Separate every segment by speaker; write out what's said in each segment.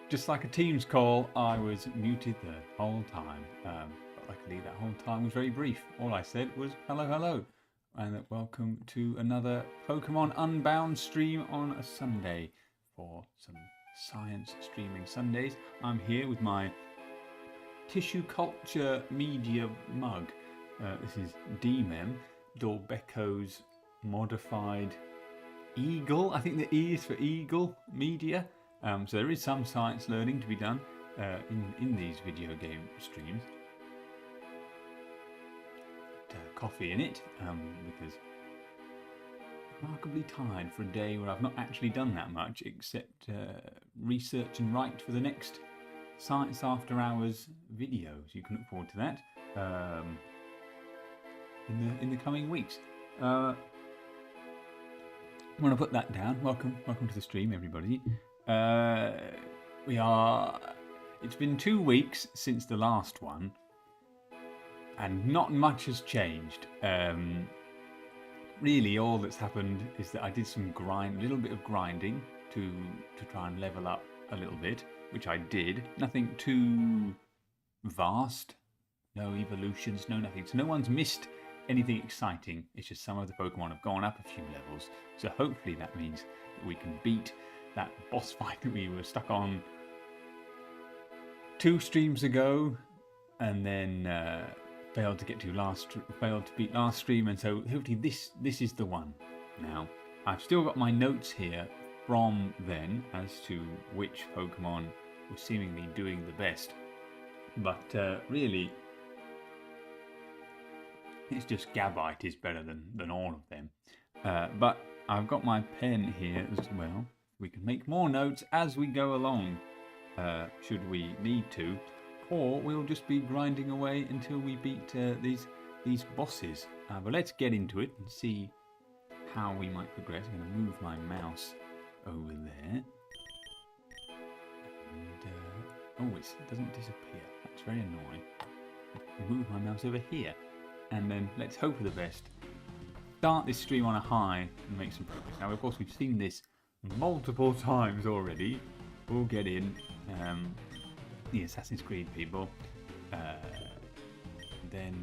Speaker 1: Just like a Teams call, I was muted the whole time. But luckily, that whole time was very brief. All I said was hello, hello, and welcome to another Pokemon Unbound stream on a Sunday for some science streaming Sundays. I'm here with my tissue culture media mug. This is D-Mem, Dorbeco's modified Eagle. I think the E is for Eagle Media. So there is some science learning to be done in these video game streams. Coffee in it, because remarkably tired for a day where I've not actually done that much except research and write for the next Science After Hours video. So you can look forward to that in the coming weeks. I'm going to put that down. Welcome to the stream, everybody. It's been 2 weeks since the last one, and not much has changed. Really, all that's happened is that I did some a little bit of grinding to try and level up a little bit, which I did. Nothing too vast, no evolutions, no nothing. So no one's missed anything exciting. It's just some of the Pokemon have gone up a few levels. So hopefully that means that we can beat that boss fight that we were stuck on 2 streams ago, and then failed to beat last stream. And so hopefully this is the one. Now I've still got my notes here from then as to which Pokemon were seemingly doing the best, but really it's just Gabite is better than all of them. But I've got my pen here as well. We can make more notes as we go along, should we need to, or we'll just be grinding away until we beat these bosses. But let's get into it and see how we might progress. I'm going to move my mouse over there. And, it doesn't disappear. That's very annoying. Move my mouse over here. And then let's hope for the best. Start this stream on a high and make some progress. Now, of course, we've seen this multiple times already. We'll get in. The Assassin's Creed people. Then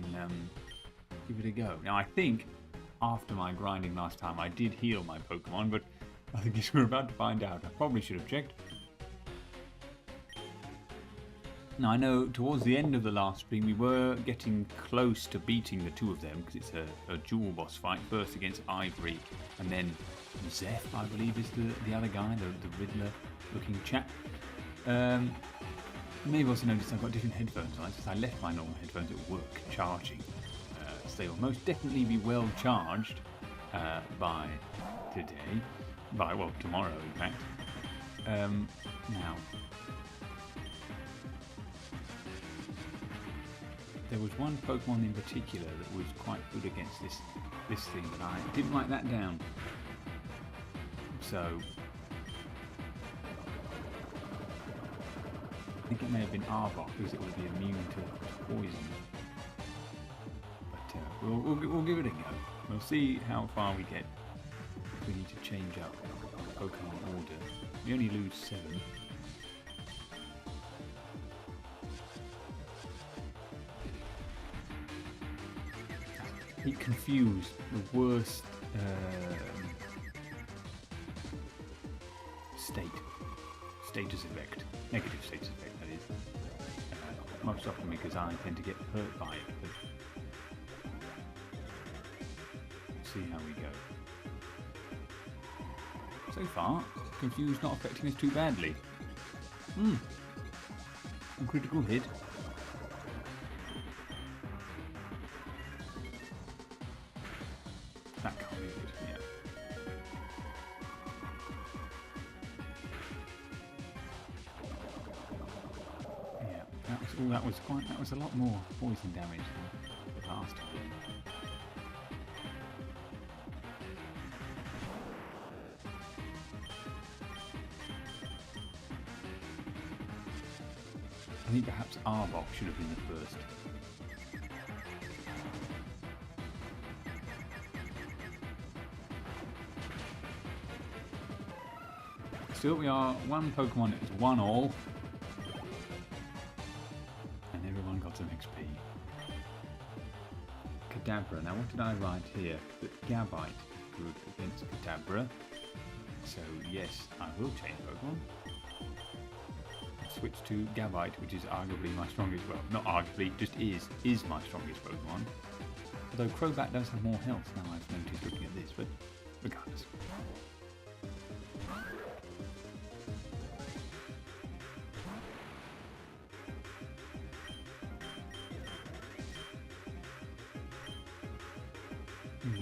Speaker 1: give it a go. Now, I think after my grinding last time, I did heal my Pokemon, but I think we're about to find out. I probably should have checked. Now, I know towards the end of the last stream, we were getting close to beating the 2 of them, because it's a dual boss fight, first against Ivory, and then Zeph, I believe, is the other guy, the Riddler-looking chap. You may have also noticed I've got different headphones on, because I left my normal headphones at work charging. So they will most definitely be well charged by today. Well, tomorrow, in fact. Now, there was one Pokemon in particular that was quite good against this thing, but I didn't write that down. So I think it may have been Arbok, because it would be immune to poison. But we'll give it a go. We'll see how far we get if we need to change up Pokemon order. We only lose 7. He confused the worst status effect, negative status effect, that is. Most often because I tend to get hurt by it, but let's see how we go. So far, confused not affecting us too badly. A critical hit. That can't be good, yeah. Yeah, that was a lot more poison damage than the last time. I think perhaps Arbok should have been the first. Still, we are one Pokemon. It's 1-1. Kadabra. Now, what did I write here? That Gabite is good against Kadabra. So, yes, I will change Pokemon. Switch to Gabite, which is arguably my strongest, well, not arguably, just is my strongest Pokemon. Although Crobat does have more health now, I've noticed looking at this, but regardless.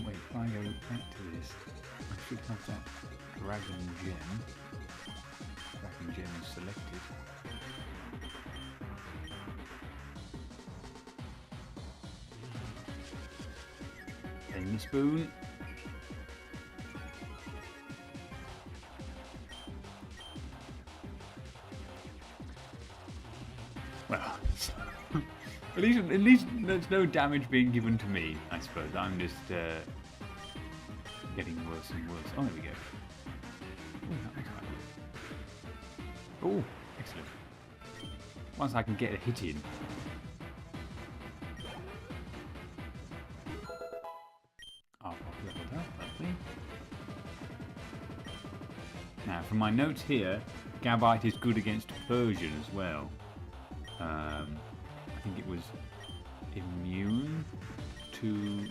Speaker 1: Wait, if I go back to this, I should have that Dragon Gem. Dragon Gem is selected. Amy Spoon. Well, at least there's no damage being given to me, I suppose. I'm just getting worse and worse. Oh, there we go. Oh, that was quite good. Oh, excellent. Once I can get a hit in. I'll level that, lovely. Now, from my notes here, Gabite is good against Persian as well. I think it was immune to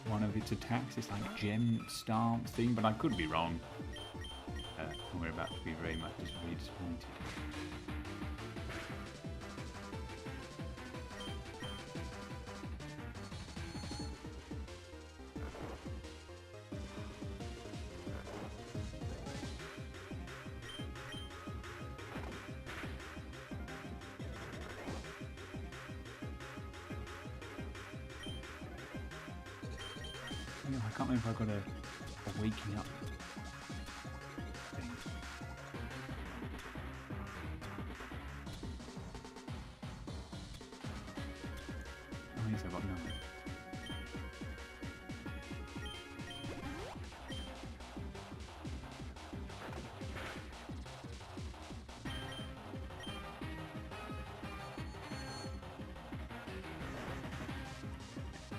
Speaker 1: one of its attacks. It's like gem stance thing, but I could be wrong. We're about to be very disappointed. I can't remember if I got a waking up thing. Oh yes, I got none.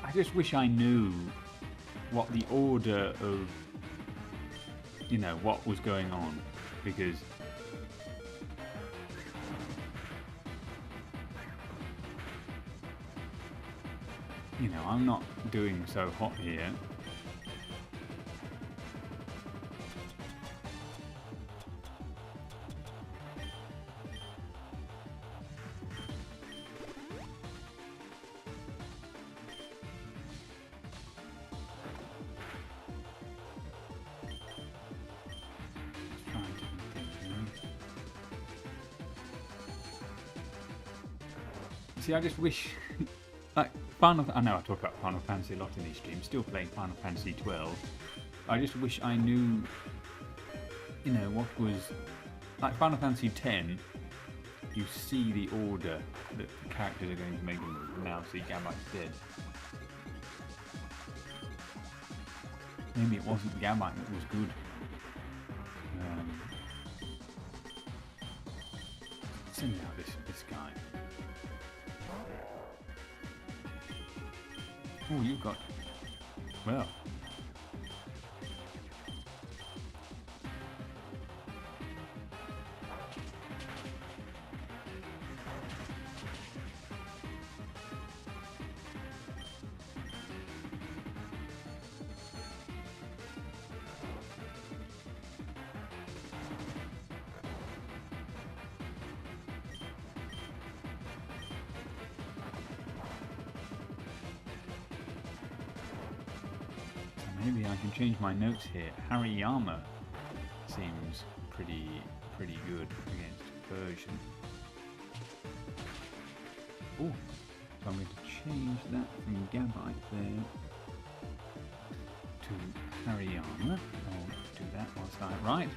Speaker 1: I just wish I knew what the order of, you know, what was going on, because you know, I'm not doing so hot here. See, I just wish, like, I know I talk about Final Fantasy a lot in these streams, still playing Final Fantasy 12. I just wish I knew, you know, what was, like Final Fantasy 10, you see the order that the characters are going to make them now see Gabite's dead. Maybe it wasn't Gabite that was good. Send out this guy. Oh, you've got, well, maybe I can change my notes here. Hariyama seems pretty good against Persian. Oh, so I'm going to change that from Gabite there to Hariyama. I'll do that whilst I write.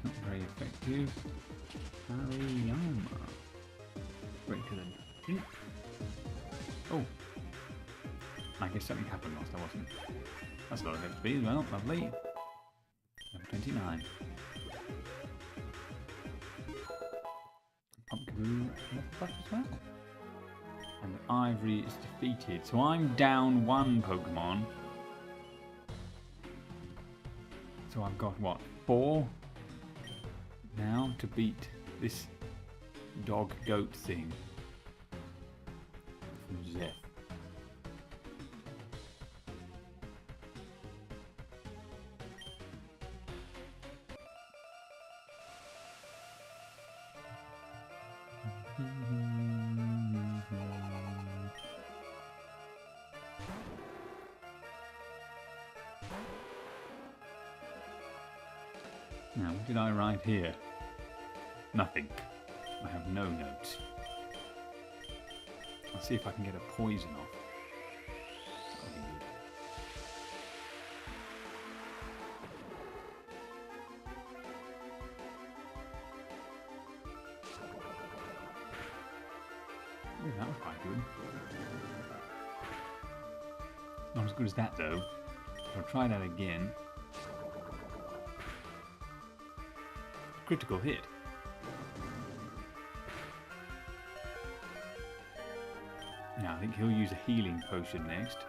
Speaker 1: Not very effective. Hariyama. Greater than. Oh. I guess something happened whilst I wasn't. That's a lot of XP as well, lovely. Level 29. Pumpkaboo buff as well. And Ivory is defeated. So I'm down 1 Pokemon. So I've got, what, 4 now to beat this dog-goat thing from Zeph. Now, what did I write here? Nothing. I have no notes. I'll see if I can get a poison off. That'll be good. Ooh, that was quite good. Not as good as that though. I'll try that again. Critical hit. Now I think he'll use a healing potion next.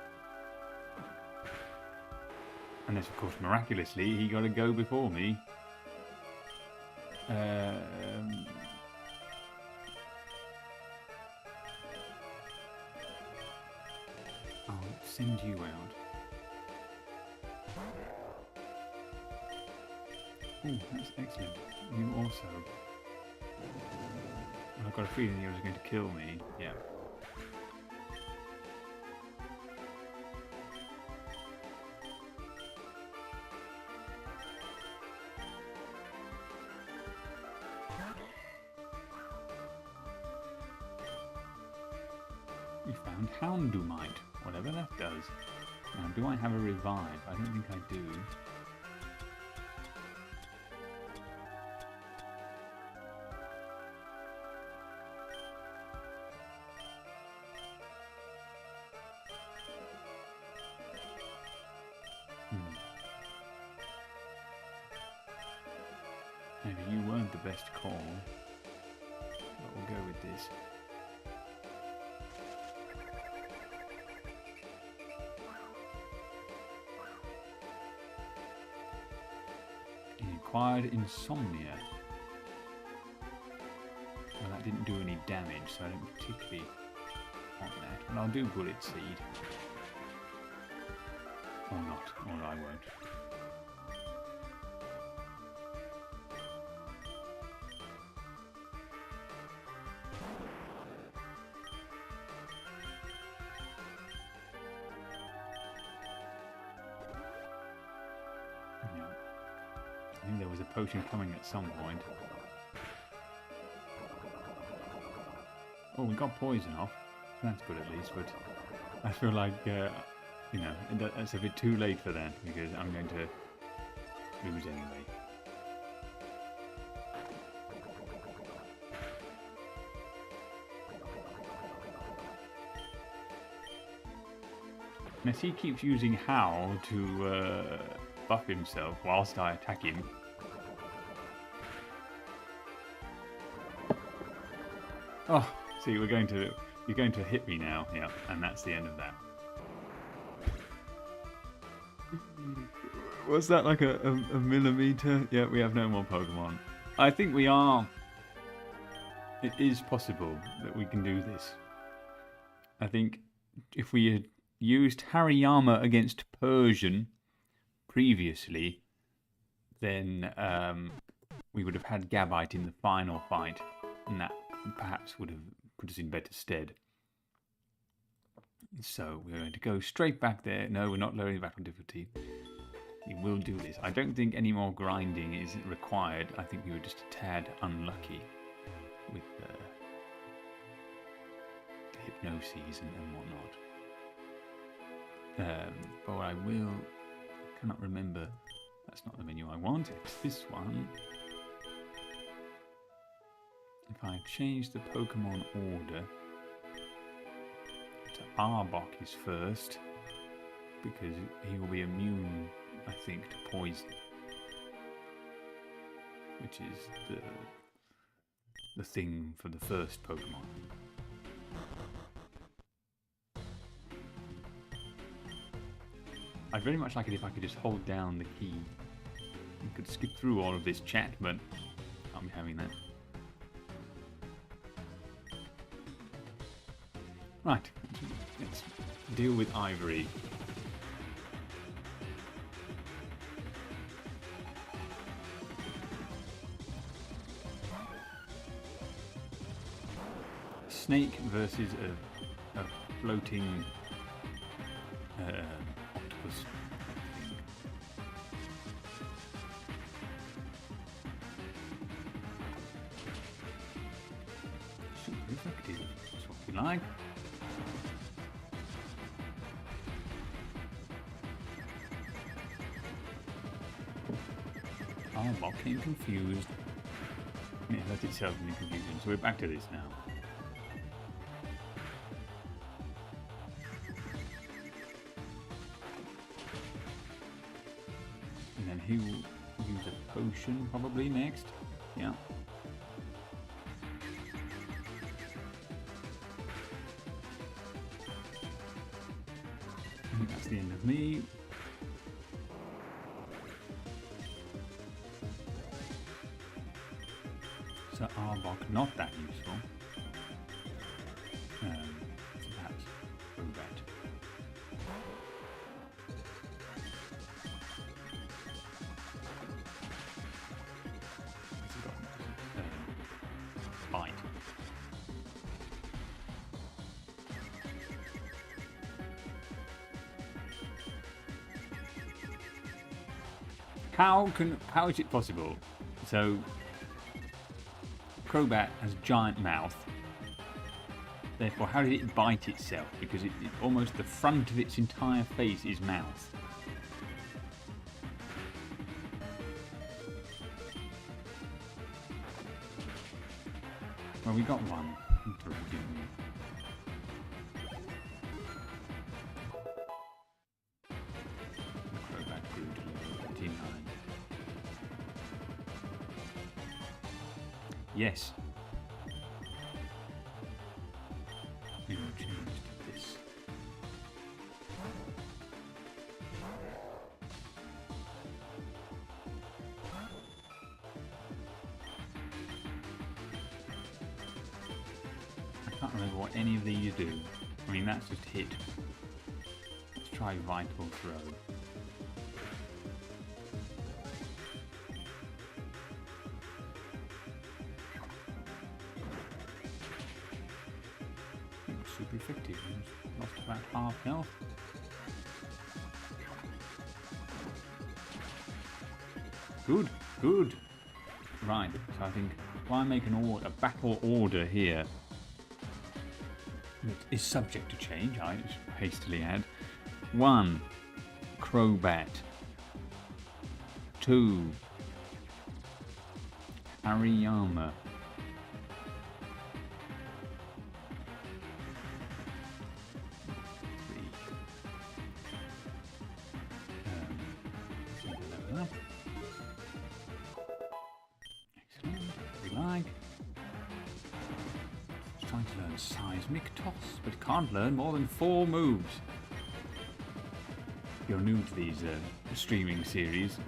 Speaker 1: Unless of course miraculously he got to go before me. I'll send you out. Oh, that's excellent. You also. I've got a feeling he was going to kill me. Yeah. We found Houndumite, whatever that does. Now, do I have a revive? I don't think I do. Maybe you weren't the best call, but we'll go with this. He acquired Insomnia. Well, that didn't do any damage, so I don't particularly want that. But I'll do Bullet Seed. Or not, or I won't. I think there was a potion coming at some point. Oh, we got poison off. That's good at least, but I feel like, you know, that's a bit too late for that because I'm going to lose anyway. Unless he keeps using Howl to buff himself whilst I attack him. Oh, see, you're going to hit me now, yeah, and that's the end of that. Was that like a millimeter? Yeah, we have no more Pokemon. I think we are. It is possible that we can do this. I think if we had used Hariyama against Persian previously, then we would have had Gabite in the final fight, and that perhaps would have put us in better stead. So we're going to go straight back there. No, we're not lowering the battle difficulty. We will do this. I don't think any more grinding is required. I think we were just a tad unlucky with the hypnoses and whatnot. But I cannot remember. That's not the menu I want. It's this one. If I change the Pokemon order to Arbok is first, because he will be immune, I think, to poison, which is the thing for the first Pokemon. I'd very much like it if I could just hold down the key. I could skip through all of this chat, but I'll be having that. Right, let's deal with Ivory. Snake versus a floating octopus. Super effective. That's what we like. Oh, Bob came confused. It let itself in confusion. So we're back to this now. And then he will use a potion probably next. Yeah. I think that's the end of me. So Arbok, not that useful. So perhaps Crobat. It's got bite. How is it possible? So Crobat has a giant mouth. Therefore, how did it bite itself? Because almost the front of its entire face is mouth. Well, we got one. Crobat grew to level 29. Yes. We will change to this. I can't remember what any of these do. I mean, that's just hit. Let's try Vital Throw. Super effective. Lost about half health. Good, good. Right, so I think why make a battle order here that is subject to change, I just hastily add. 1. Crobat. 2. Hariyama. 3. Excellent. We like. It's trying to learn Seismic Toss, but can't learn more than 4 moves. If you're new to these streaming series,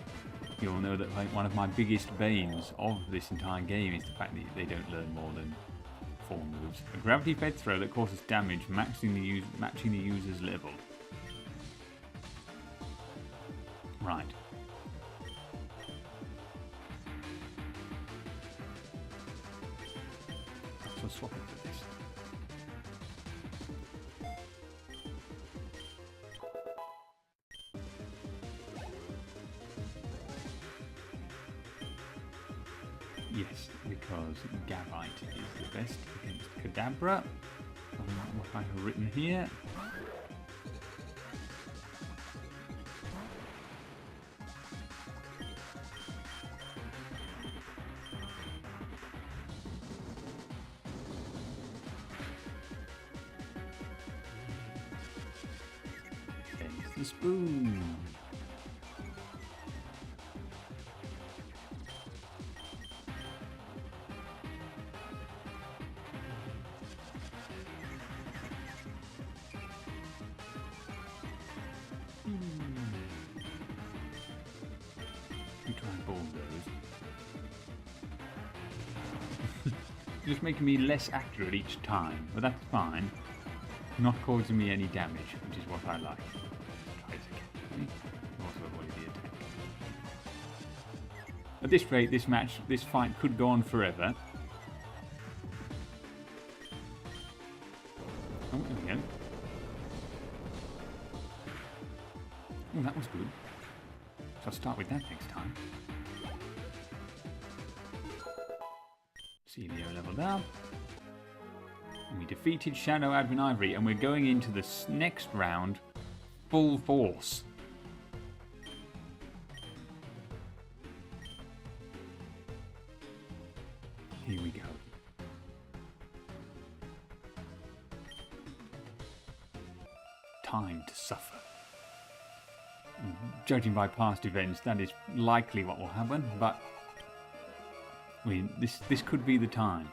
Speaker 1: you'll know that like one of my biggest banes of this entire game is the fact that they don't learn more than 4 moves. A gravity-fed throw that causes damage, matching the user's level. Right. So swap it for this. Yes, because Gavite is the best against Kadabra. What I have written here. There's the spoon. bulldozed. Just making me less accurate each time, but that's fine. Not causing me any damage, which is what I like. Try this again. Also avoid the attack. At this rate, this fight could go on forever. Oh, there we go. Oh, that was good. So I'll start with that next time. Celio leveled up. And we defeated Shadow Admin Ivory, and we're going into the next round full force. Here we go. Time to suffer. Judging by past events, that is likely what will happen, but I mean, this could be the time.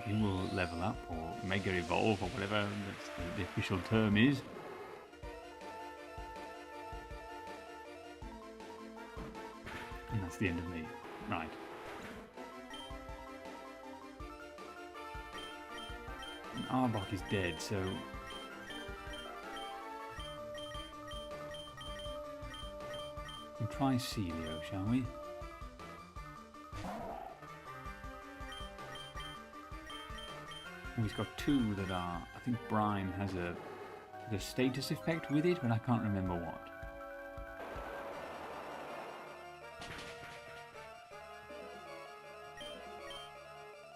Speaker 1: He will level up or mega evolve or whatever the official term is. And that's the end of me. Right. And Arbok is dead, so we'll try Celio, shall we? He's got two that are, I think Brine has a status effect with it, but I can't remember what.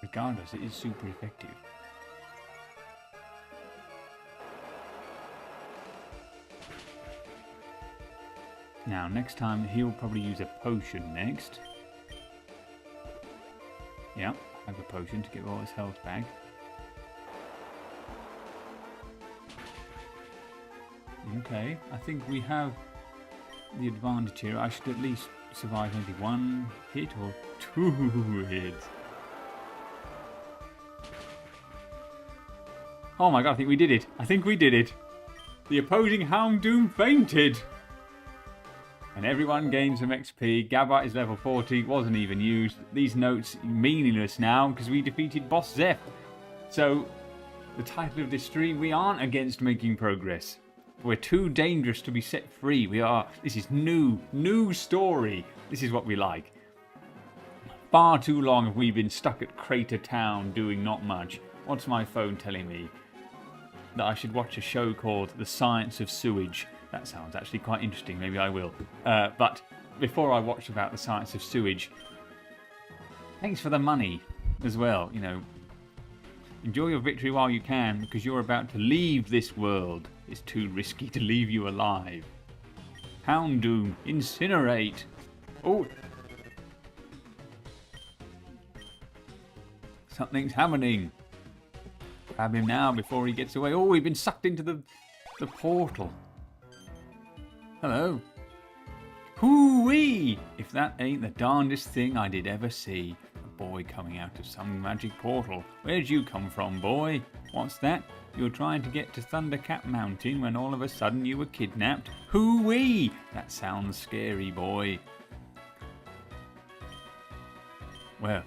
Speaker 1: Regardless, it is super effective. Now, next time he'll probably use a potion next. Yeah, have a potion to get all his health back. Okay, I think we have the advantage here. I should at least survive maybe one hit or two hits. Oh my god, I think we did it. I think we did it. The opposing Houndoom fainted. And everyone gains some XP. Gabbart is level 40, wasn't even used. These notes meaningless now because we defeated Boss Zeph. So, the title of this stream, we aren't against making progress. We're too dangerous to be set free. This is new story. This is what we like. Far too long have we been stuck at Crater Town doing not much. What's my phone telling me? That I should watch a show called The Science of Sewage. That sounds actually quite interesting. Maybe I will. But before I watch about the science of sewage, thanks for the money as well. You know, enjoy your victory while you can, because you're about to leave this world. It's too risky to leave you alive. Houndoom, incinerate. Oh, something's happening. Grab him now before he gets away. Oh, we've been sucked into the portal. Hello. Hoo-wee! If that ain't the darndest thing I did ever see. A boy coming out of some magic portal. Where'd you come from, boy? What's that? You were trying to get to Thundercap Mountain when all of a sudden you were kidnapped? Hoo-wee! That sounds scary, boy. Well,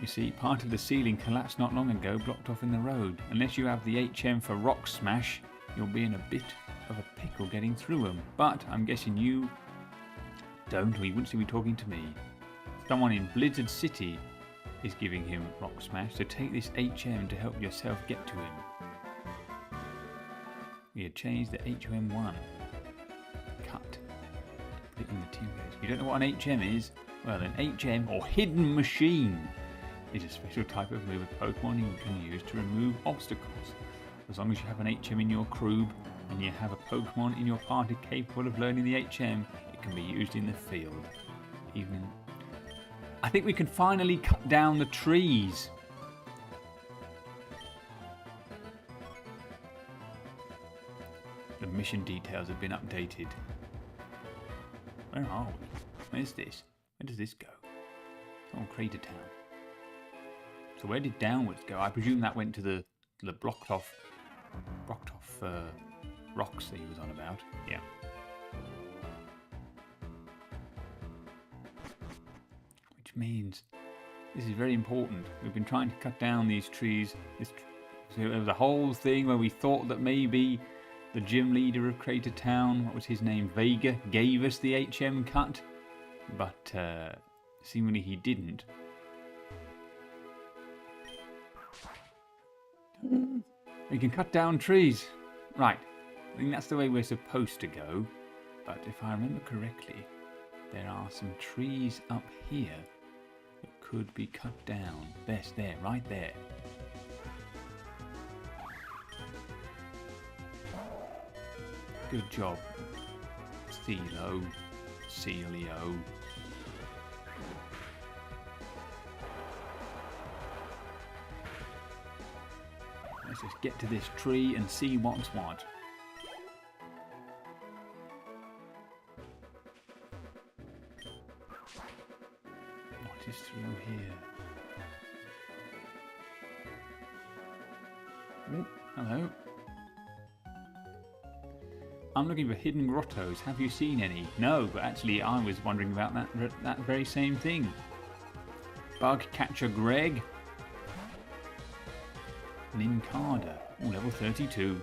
Speaker 1: you see, part of the ceiling collapsed not long ago, blocked off in the road. Unless you have the HM for Rock Smash, you'll be in a bit of a pickle getting through them. But I'm guessing you don't, or you wouldn't be talking to me. Someone in Blizzard City is giving him Rock Smash, so take this HM to help yourself get to him. We had changed the HM1. Cut. Put it in the team base. You don't know what an HM is? Well, an HM, or Hidden Machine, is a special type of move of Pokemon you can use to remove obstacles. As long as you have an HM in your crew and you have a Pokemon in your party capable of learning the HM, it can be used in the field. Even, I think we can finally cut down the trees. The mission details have been updated. Where are we? Where's this? Where does this go? It's on Crater Town. So where did downwards go? I presume that went to the blocked off blocked off rocks that he was on about. Yeah. Which means this is very important. We've been trying to cut down these trees. So there was a whole thing where we thought that maybe the gym leader of Crater Town, what was his name, Vega, gave us the HM cut, but seemingly he didn't. We can cut down trees. Right, I think that's the way we're supposed to go, but if I remember correctly, there are some trees up here that could be cut down. There, right there. Good job, Celio. Let's just get to this tree and see what's what. What is through here? Oh, hello. I'm looking for hidden grottos. Have you seen any? No, but actually I was wondering about that very same thing. Bug catcher Greg. Nincada. Oh, level 32.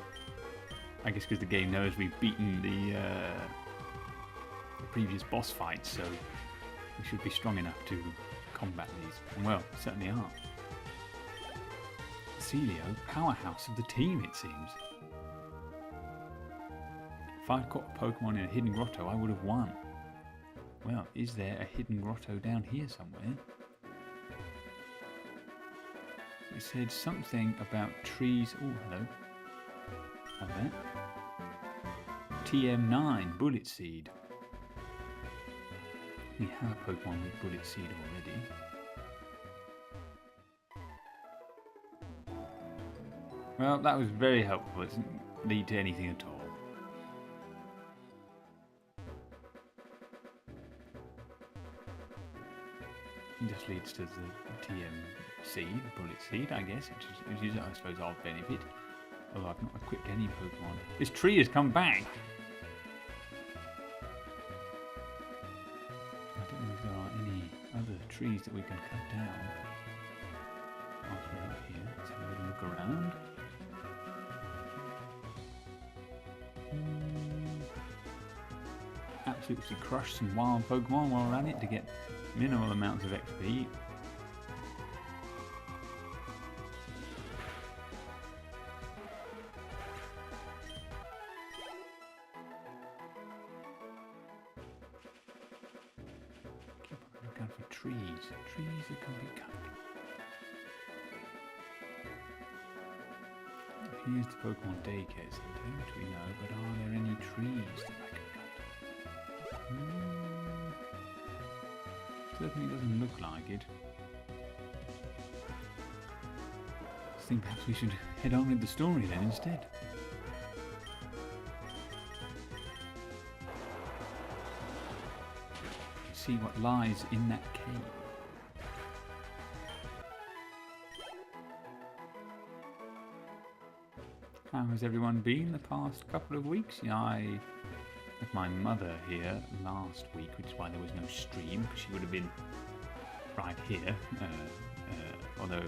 Speaker 1: I guess because the game knows we've beaten the previous boss fight, so we should be strong enough to combat these. And well, certainly are. Celio, powerhouse of the team, it seems. If I'd caught a Pokemon in a hidden grotto, I would have won. Well, is there a hidden grotto down here somewhere? It said something about trees. Oh, hello. Have that. TM9, Bullet Seed. We have a Pokemon with Bullet Seed already. Well, that was very helpful. It doesn't lead to anything at all. It just leads to the TM seed, Bullet Seed, I guess, which is, I suppose, of benefit. Although I've not equipped any Pokemon. This tree has come back! I don't know if there are any other trees that we can cut down. Whilst we're out here, let's have a little look around. Absolutely crush some wild Pokemon while we're at it to get minimal amounts of XP. Keep on looking for trees that can be cut. Here's the Pokemon Daycare Center, which we know, but are there any trees that I can cut? Certainly doesn't look like it. I think perhaps we should head on with the story then instead. See what lies in that cave. How has everyone been the past couple of weeks? Yeah, I with my mother here last week, which is why there was no stream, because she would have been right here, although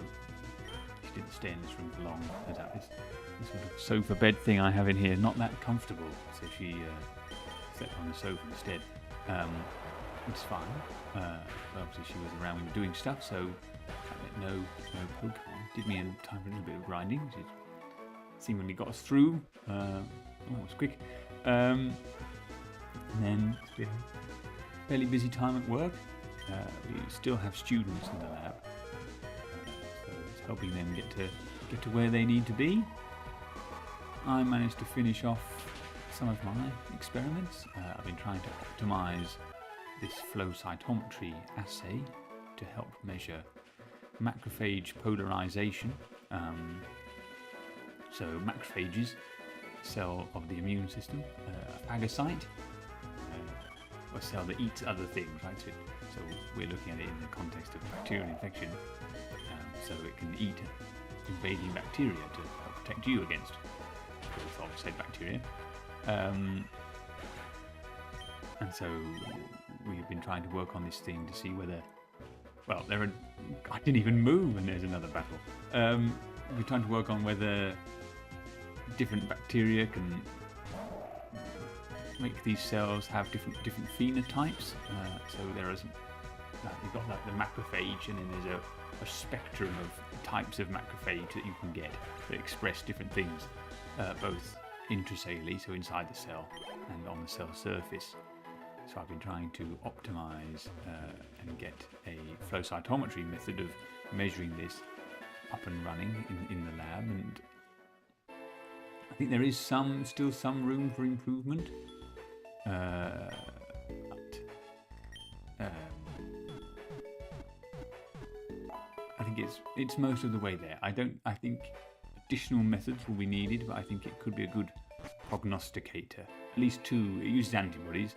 Speaker 1: she didn't stay in this room for long. As that this sort of sofa bed thing I have in here, not that comfortable, so she slept on the sofa instead, which is fine. Obviously she was around when we were doing stuff, so no Pokemon. Did me in time for a little bit of grinding, which is seemingly got us through. That was quick. And then it's been a fairly busy time at work. We still have students in the lab, so it's helping them get to where they need to be. I managed to finish off some of my experiments. I've been trying to optimize this flow cytometry assay to help measure macrophage polarization. So macrophages, cell of the immune system, a phagocyte, a cell that eats other things, right? So we're looking at it in the context of bacterial infection, so it can eat invading bacteria to help protect you against growth of said bacteria. And so we've been trying to work on this thing to see whether, well, I didn't even move and there's another battle. We're trying to work on whether different bacteria can make these cells have different phenotypes. So you've got like the macrophage, and then there's a spectrum of types of macrophage that you can get that express different things, both intracellularly, so inside the cell, and on the cell surface. So I've been trying to optimize and get a flow cytometry method of measuring this up and running in the lab, and I think there is still some room for improvement. I think it's most of the way there. I think additional methods will be needed, but I think it could be a good prognosticator. At least two. It uses antibodies.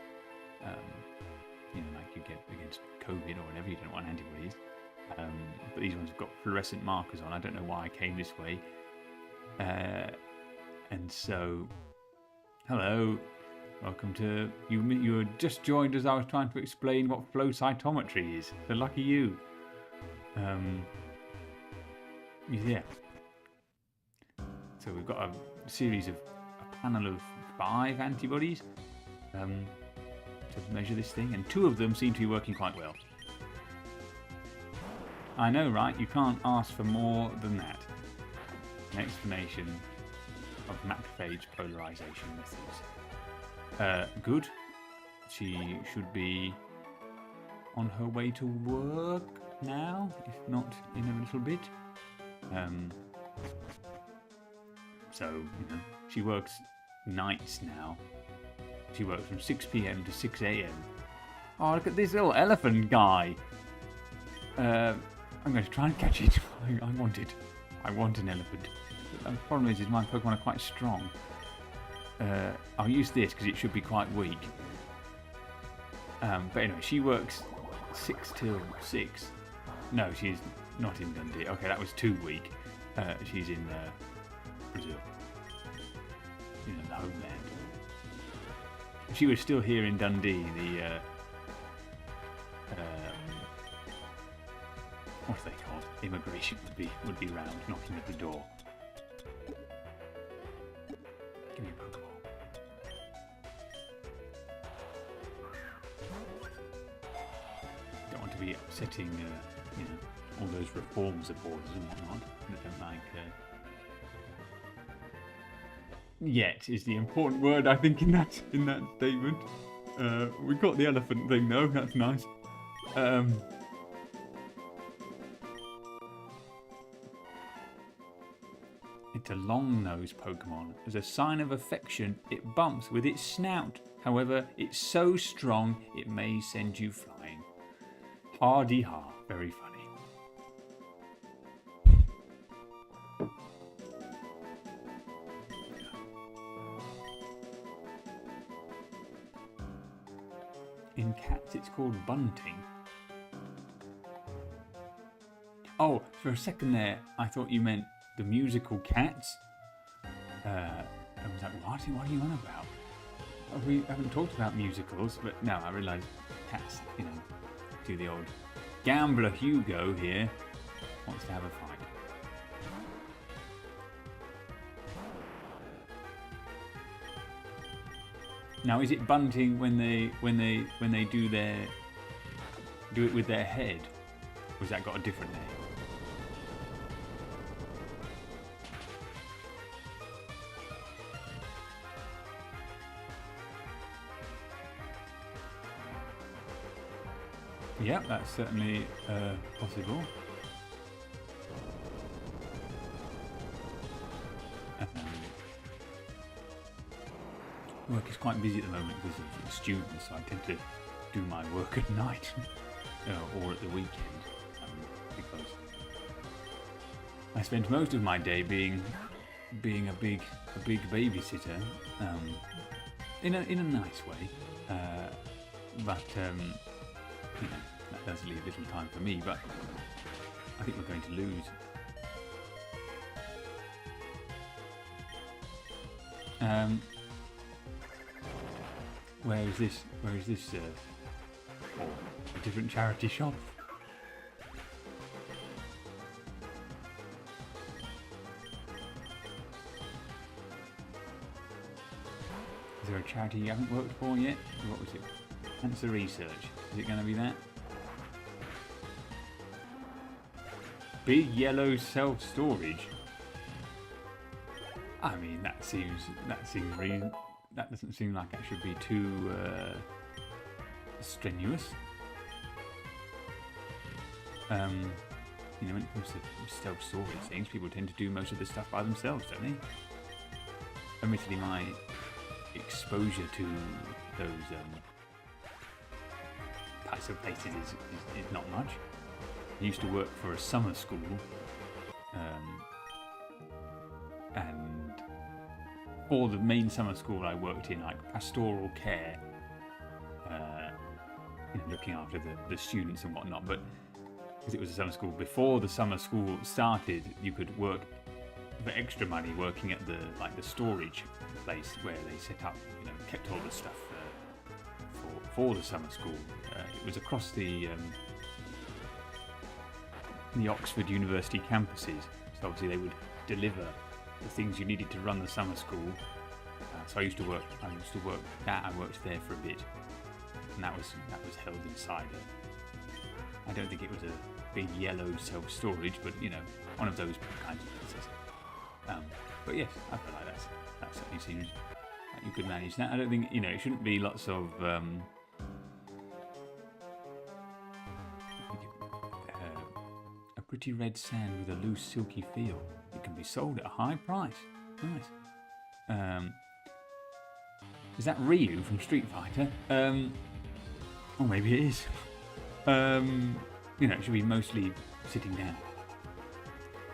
Speaker 1: Like you get against COVID or whatever, you don't want antibodies. But these ones have got fluorescent markers on. I don't know why I came this way. And so, hello, welcome to you. You were just joined as I was trying to explain what flow cytometry is. So lucky you. Yeah. So we've got a panel of 5 antibodies to measure this thing, and 2 of them seem to be working quite well. I know, right? You can't ask for more than that. An explanation of macrophage polarization methods. Good. She should be on her way to work now, if not in a little bit. So, she works nights now. She works from 6 p.m. to 6 a.m. Oh, look at this little elephant guy. I'm going to try and catch it. I want it. I want an elephant. The problem is my Pokemon are quite strong. I'll use this because it should be quite weak. But anyway, she works 6 till 6. No, she's not in Dundee. Okay, that was too weak. She's in Brazil. In the homeland. If she was still here in Dundee, what are they called? Immigration would be round, knocking at the door. Give me a Pokeball. Don't want to be upsetting, all those reform supporters and whatnot that don't like. Yet is the important word, I think, in that statement. We got the elephant thing though. That's nice. It's a long-nosed Pokemon. As a sign of affection, it bumps with its snout. However, it's so strong it may send you flying. Hardy-ha. Very funny. In cats, it's called bunting. Oh, for a second there, I thought you meant the musical Cats. I was like, what are you on about? We haven't talked about musicals, but no, I realised Cats, do the old gambler Hugo here wants to have a fight. Now, is it bunting when they do it with their head, or has that got a different name? Yeah, that's certainly possible. Work is quite busy at the moment because of students, so I tend to do my work at night or at the weekend because I spend most of my day being a big babysitter in a nice way, but that does leave little time for me. But I think we're going to lose. Where is this? Where is this? Oh, a different charity shop. Is there a charity you haven't worked for yet? What was it? Cancer research. Is it going to be that? Big yellow self-storage. I mean, that seems reason. That doesn't seem like it should be too strenuous. You know, when it comes to self-storage things, people tend to do most of the stuff by themselves, don't they? Admittedly, my exposure to those types of places is not much. I used to work for a summer school, and for the main summer school I worked in, like pastoral care, you know, looking after the students and whatnot. But because it was a summer school, before the summer school started, you could work for extra money working at the storage place where they set up, you know, kept all the stuff for the summer school. It was across the Oxford University campuses, so obviously they would deliver the things you needed to run the summer school. So I used to work that. I worked there for a bit, and that was held inside I don't think it was a big yellow self-storage, but you know, one of those kinds of places. But yes, I feel like that certainly seems like you could manage that. I don't think, you know, it shouldn't be lots of a pretty red sand with a loose silky feel. It can be sold at a high price. Nice. Is that Ryu from Street Fighter? Or maybe it is. You know, it should be mostly sitting down.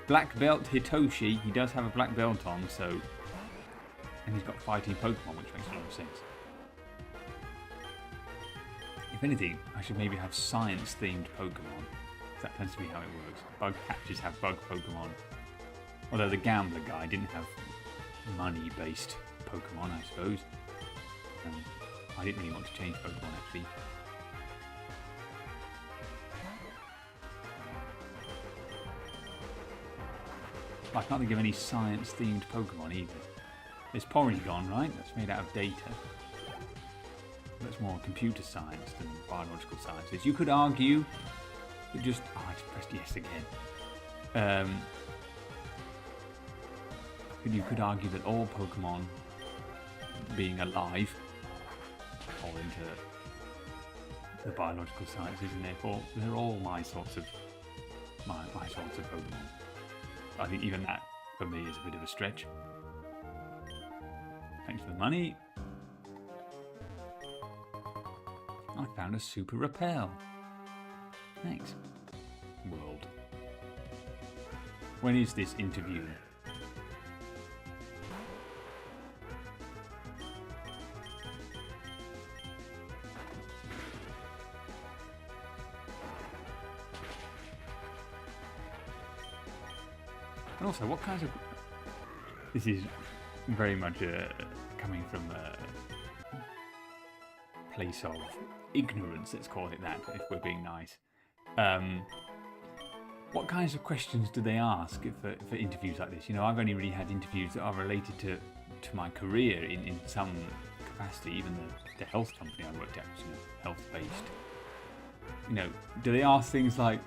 Speaker 1: Black belt Hitoshi, he does have a black belt on, so, and he's got fighting Pokemon, which makes a lot of sense. If anything, I should maybe have science-themed Pokemon. That tends to be how it works. Bug catchers have bug Pokemon. Although the gambler guy didn't have money-based Pokemon, I suppose. I didn't really want to change Pokemon, actually. I can't think of any science-themed Pokemon either. There's Porygon, right? That's made out of data. That's more computer science than biological sciences. You could argue that just... Oh, I just pressed yes again. You could argue that all Pokemon being alive fall into the biological sciences, and therefore they're all my sorts of Pokemon. I think even that, for me, is a bit of a stretch. Thanks for the money. I found a super repel. Thanks. World. When is this interview? And also, what kinds of... This is very much coming from a place of ignorance, let's call it that, if we're being nice. What kinds of questions do they ask for interviews like this? You know, I've only really had interviews that are related to my career in some capacity. Even the health company I worked at was, you know, health-based. You know, do they ask things like,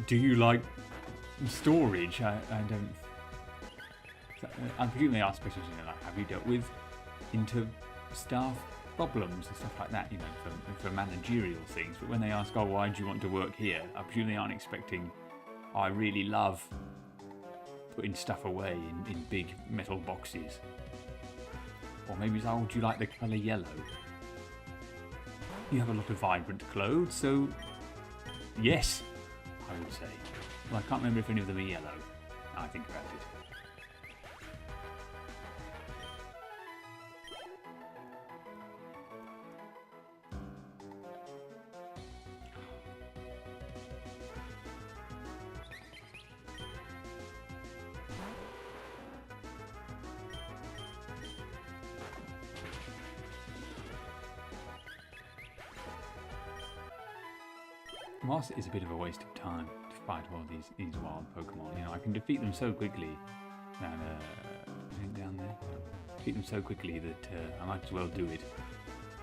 Speaker 1: do you like storage? I don't... I presume they ask questions, you know, like, have you dealt with inter-staff problems and stuff like that, you know, for managerial things. But when they ask, oh, why do you want to work here? I presume they aren't expecting, oh, I really love putting stuff away in big metal boxes. Or maybe it's, oh, do you like the colour yellow? You have a lot of vibrant clothes, so yes, I would say. Well, I can't remember if any of them are yellow. Now I think about it. whilst it is a bit of a waste of time to fight all these wild Pokemon, you know, I can defeat them so quickly that anything down there? Defeat them so quickly that I might as well do it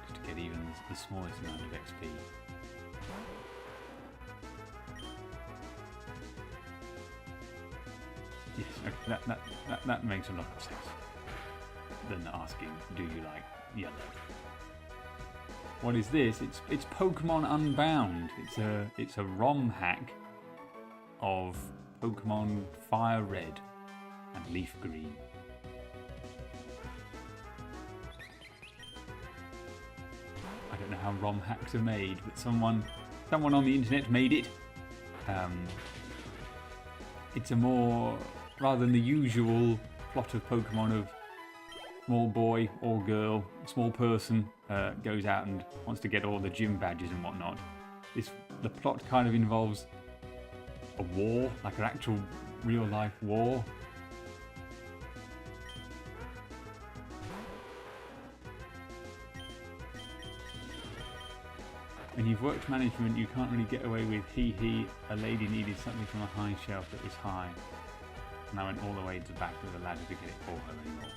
Speaker 1: just to get even the smallest amount of XP. Yes, okay, that makes a lot of sense. Than asking, do you like yellow? What is this? It's Pokemon Unbound. It's a ROM hack of Pokemon Fire Red and Leaf Green. I don't know how ROM hacks are made, but someone on the internet made it. It's a more, rather than the usual plot of Pokemon of small boy or girl, small person goes out and wants to get all the gym badges and whatnot. The plot kind of involves a war, like an actual real life war. When you've worked management, you can't really get away with he, a lady needed something from a high shelf that was high. And I went all the way to the back of the ladder to get it for her anymore.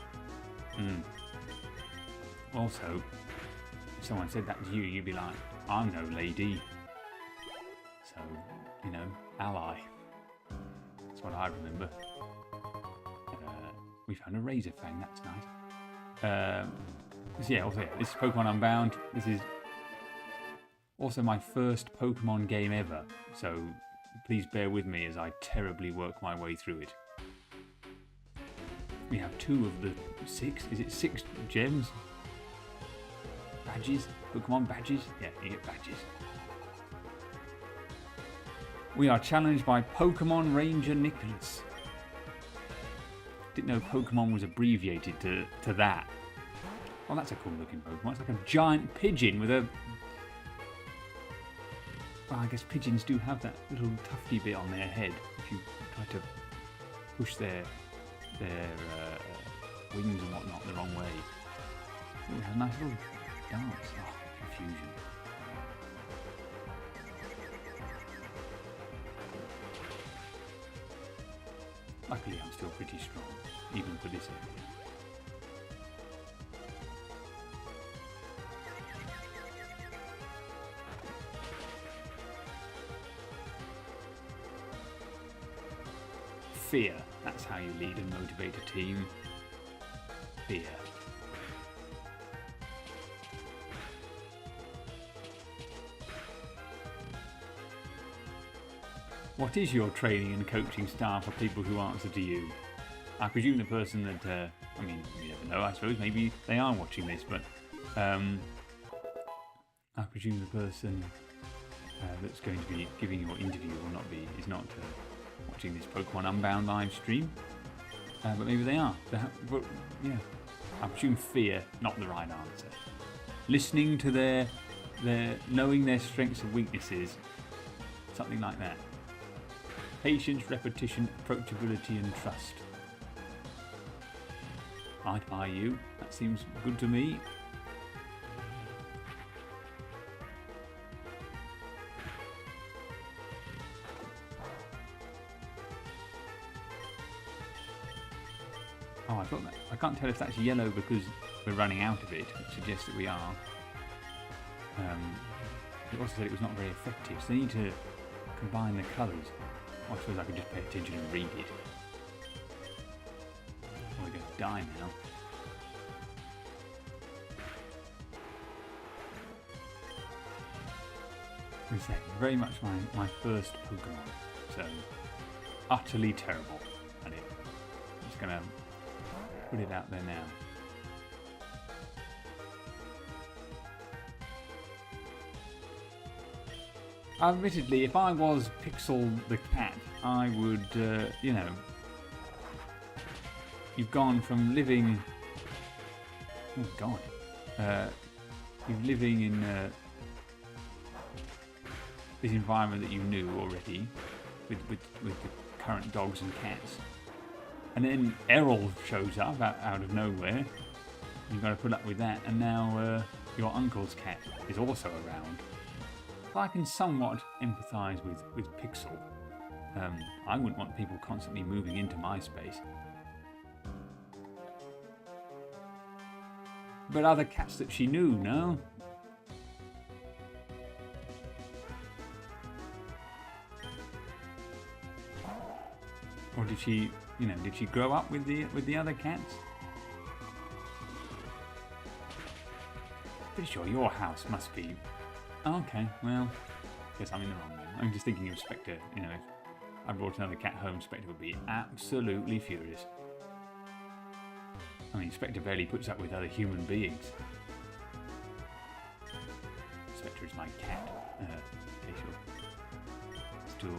Speaker 1: Also, if someone said that to you, you'd be like, I'm no lady. So, you know, ally. That's what I remember. We found a Razor Fang, that's nice. So yeah, also, this is Pokemon Unbound. This is also my first Pokemon game ever, so please bear with me as I terribly work my way through it. We have 2 of the 6, is it 6 gems? Badges? Pokemon badges? Yeah, you get badges. We are challenged by Pokemon Ranger Nicholas. Didn't know Pokemon was abbreviated to that. Oh, that's a cool looking Pokemon. It's like a giant pigeon with a... Well, I guess pigeons do have that little tufty bit on their head if you try to push their wings and whatnot the wrong way. Ooh, it has a nice little dance. Oh, confusion. Luckily, I'm still pretty strong, even for this area. Fear. That's how you lead and motivate a team. Fear. What is your training and coaching style for people who answer to you? I presume the person that, I mean, you never know, I suppose, maybe they are watching this, but I presume the person that's going to be giving your interview is not watching this Pokemon Unbound live stream, but maybe they are. But yeah, I presume fear, not the right answer. Listening to their knowing their strengths and weaknesses, something like that. Patience, repetition, approachability, and trust. Are you? That seems good to me. Oh, I thought that. I can't tell if that's yellow because we're running out of it, which suggests that we are. It also said it was not very effective, so they need to combine the colours. I suppose I could just pay attention and read it. Oh, we're going to die now. As I say, very much my first Pokemon, so utterly terrible at it. I'm just going to put it out there now. Admittedly, if I was Pixel the cat, I would, you know, you've gone from living, oh god, you're living in this environment that you knew already, with the current dogs and cats, and then Errol shows up out of nowhere. You've got to put up with that, and now your uncle's cat is also around. I can somewhat empathise with Pixel. I wouldn't want people constantly moving into my space. But other cats that she knew, no? Or did she, did she grow up with the other cats? Pretty sure your house must be. Oh, okay, well, guess I'm in the wrong then. I'm just thinking of Spectre. If I brought another cat home, Spectre would be absolutely furious. I mean, Spectre barely puts up with other human beings. Spectre is my cat. In case you're still,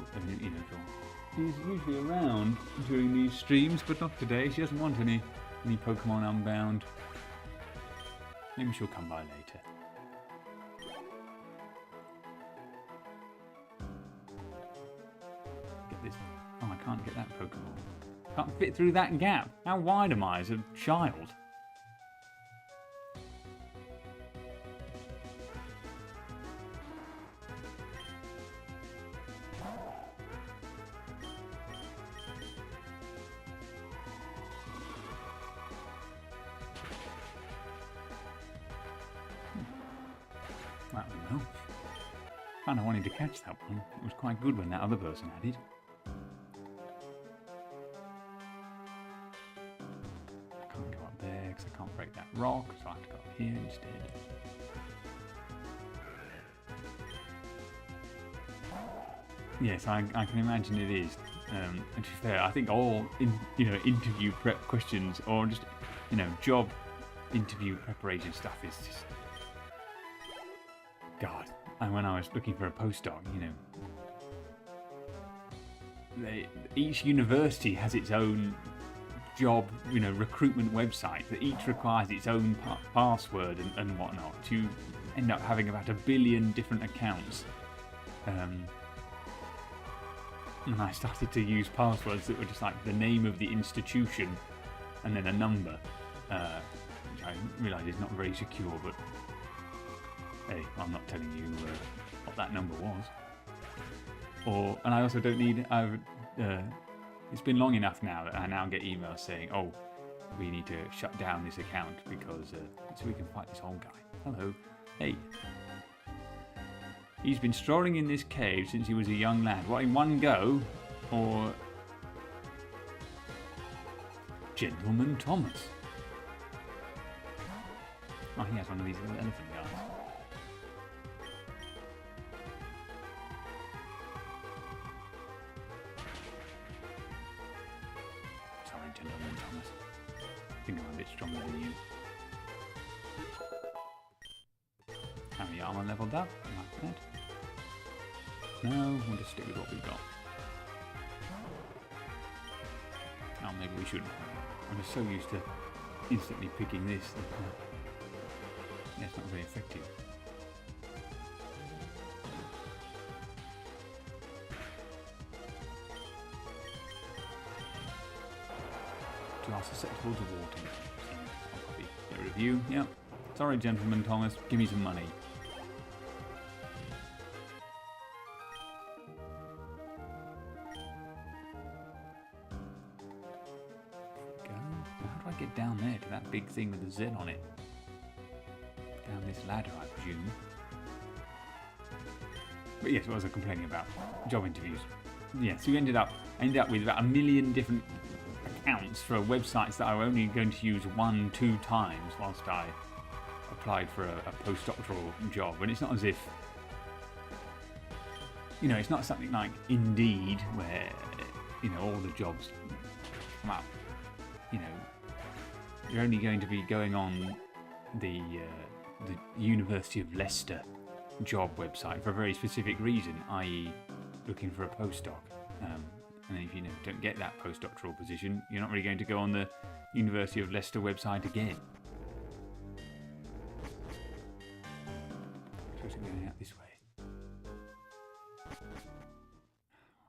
Speaker 1: She's usually around during these streams, but not today. She doesn't want any Pokemon Unbound. Maybe she'll come by later. Get this. Oh, I can't get that Pokemon. Can't fit through that gap. How wide am I as a child? I don't know. Kind of wanted to catch that one. It was quite good when that other person had it. I can't go up there because I can't break that rock, so I have to go up here instead. Yes, I can imagine it is. And to be fair, I think all interview prep questions or just job interview preparation stuff is just. God, and when I was looking for a postdoc, each university has its own job, recruitment website that each requires its own password and whatnot. You end up having about 1 billion different accounts. And I started to use passwords that were just like the name of the institution and then a number, which I realise is not very secure, but hey, I'm not telling you what that number was. And I also don't need. It's been long enough now that I now get emails saying, "Oh, we need to shut down this account because so we can fight this old guy." Hello, hey. He's been strolling in this cave since he was a young lad. What, in one go, or Gentleman Thomas? Oh, he has one of these little elephant guys. Gentleman Thomas. I think I'm a bit stronger than you. How many armor leveled up? Like that. No, we'll just stick with what we've got. Oh, maybe we shouldn't. I'm just so used to instantly picking this that yeah, it's not very effective. Are susceptible to water. So I'll probably get a review. Yeah. Sorry, Gentleman Thomas. Give me some money. Go. How do I get down there to that big thing with the Z on it? Down this ladder, I presume. But yes, what was I complaining about? Job interviews. Yeah, so you ended up with about 1 million different accounts for websites that I were only going to use 1-2 times whilst I applied for a postdoctoral job. And it's not as if, it's not something like Indeed where, all the jobs come up. You're only going to be going on the University of Leicester job website for a very specific reason, i.e. looking for a postdoc. And then if you don't get that postdoctoral position, you're not really going to go on the University of Leicester website again. Supposed to be going out this way.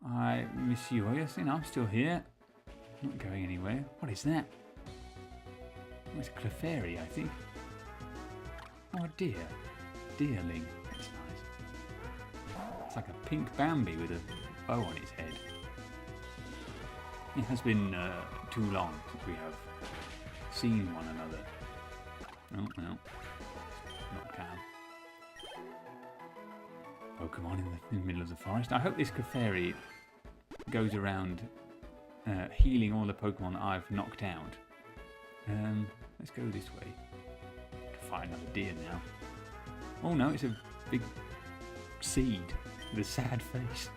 Speaker 1: I miss you. Yes, I'm still here. I'm not going anywhere. What is that? Oh, it's a Clefairy, I think. Oh, dear. Dearling. That's nice. It's like a pink Bambi with a bow on its head. It has been too long since we have seen one another. Oh, well. Not cow. Pokemon in the middle of the forest. I hope this Clefairy goes around healing all the Pokemon I've knocked out. Let's go this way. To find another deer now. Oh no, it's a big seed with a sad face.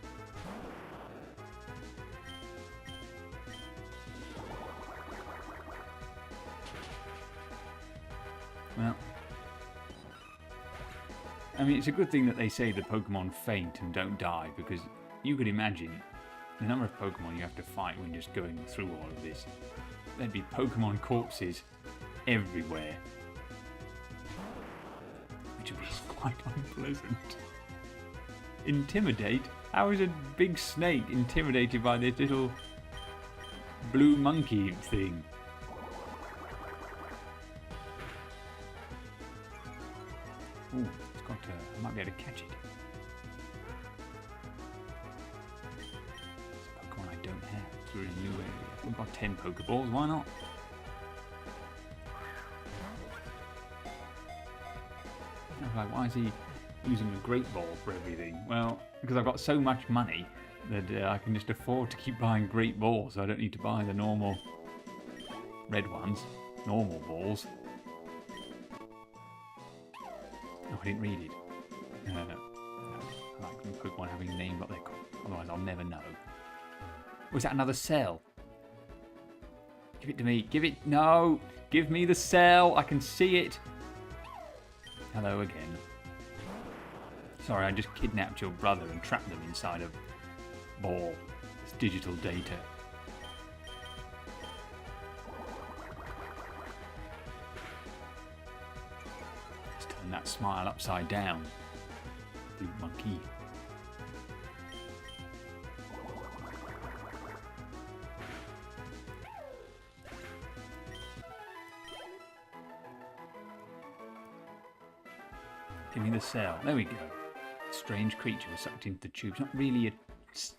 Speaker 1: Well, I mean, it's a good thing that they say the Pokemon faint and don't die, because you could imagine the number of Pokemon you have to fight when just going through all of this. There'd be Pokemon corpses everywhere, which would be quite unpleasant. Intimidate? How is a big snake intimidated by this little blue monkey thing? Ooh, it's got I might be able to catch it. It's a Pokemon I don't have. It's really a new area. We've got 10 Pokeballs, why not? Like, why is he using a Great Ball for everything? Well, because I've got so much money that I can just afford to keep buying Great Balls, so I don't need to buy the normal red ones, normal balls. Oh, I didn't read it. I like Pokemon having named what they're called, otherwise I'll never know. Was that another cell? Give it to me. Give it. No! Give me the cell. I can see it. Hello again. Sorry, I just kidnapped your brother and trapped them inside a ball. It's digital data. Let's turn that smile upside down. Blue monkey. Give me the cell. There we go. Strange creature was sucked into the tube. It's not really a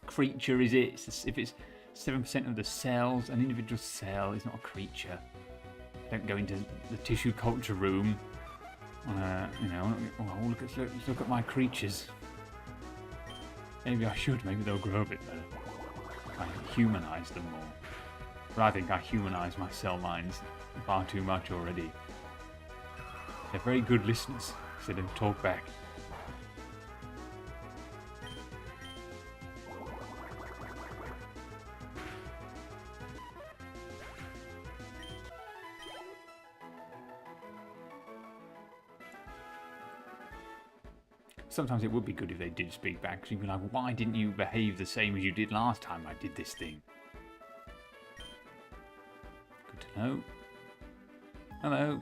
Speaker 1: creature, is it? If it's 7% of the cells, an individual cell is not a creature. Don't go into the tissue culture room. You know, oh, look at my creatures. Maybe I should. Maybe they'll grow a bit better. I humanise them more. But I think I humanise my cell lines far too much already. They're very good listeners. So they don't talk back. Sometimes it would be good if they did speak back, because you'd be like, why didn't you behave the same as you did last time I did this thing? Good to know. Hello.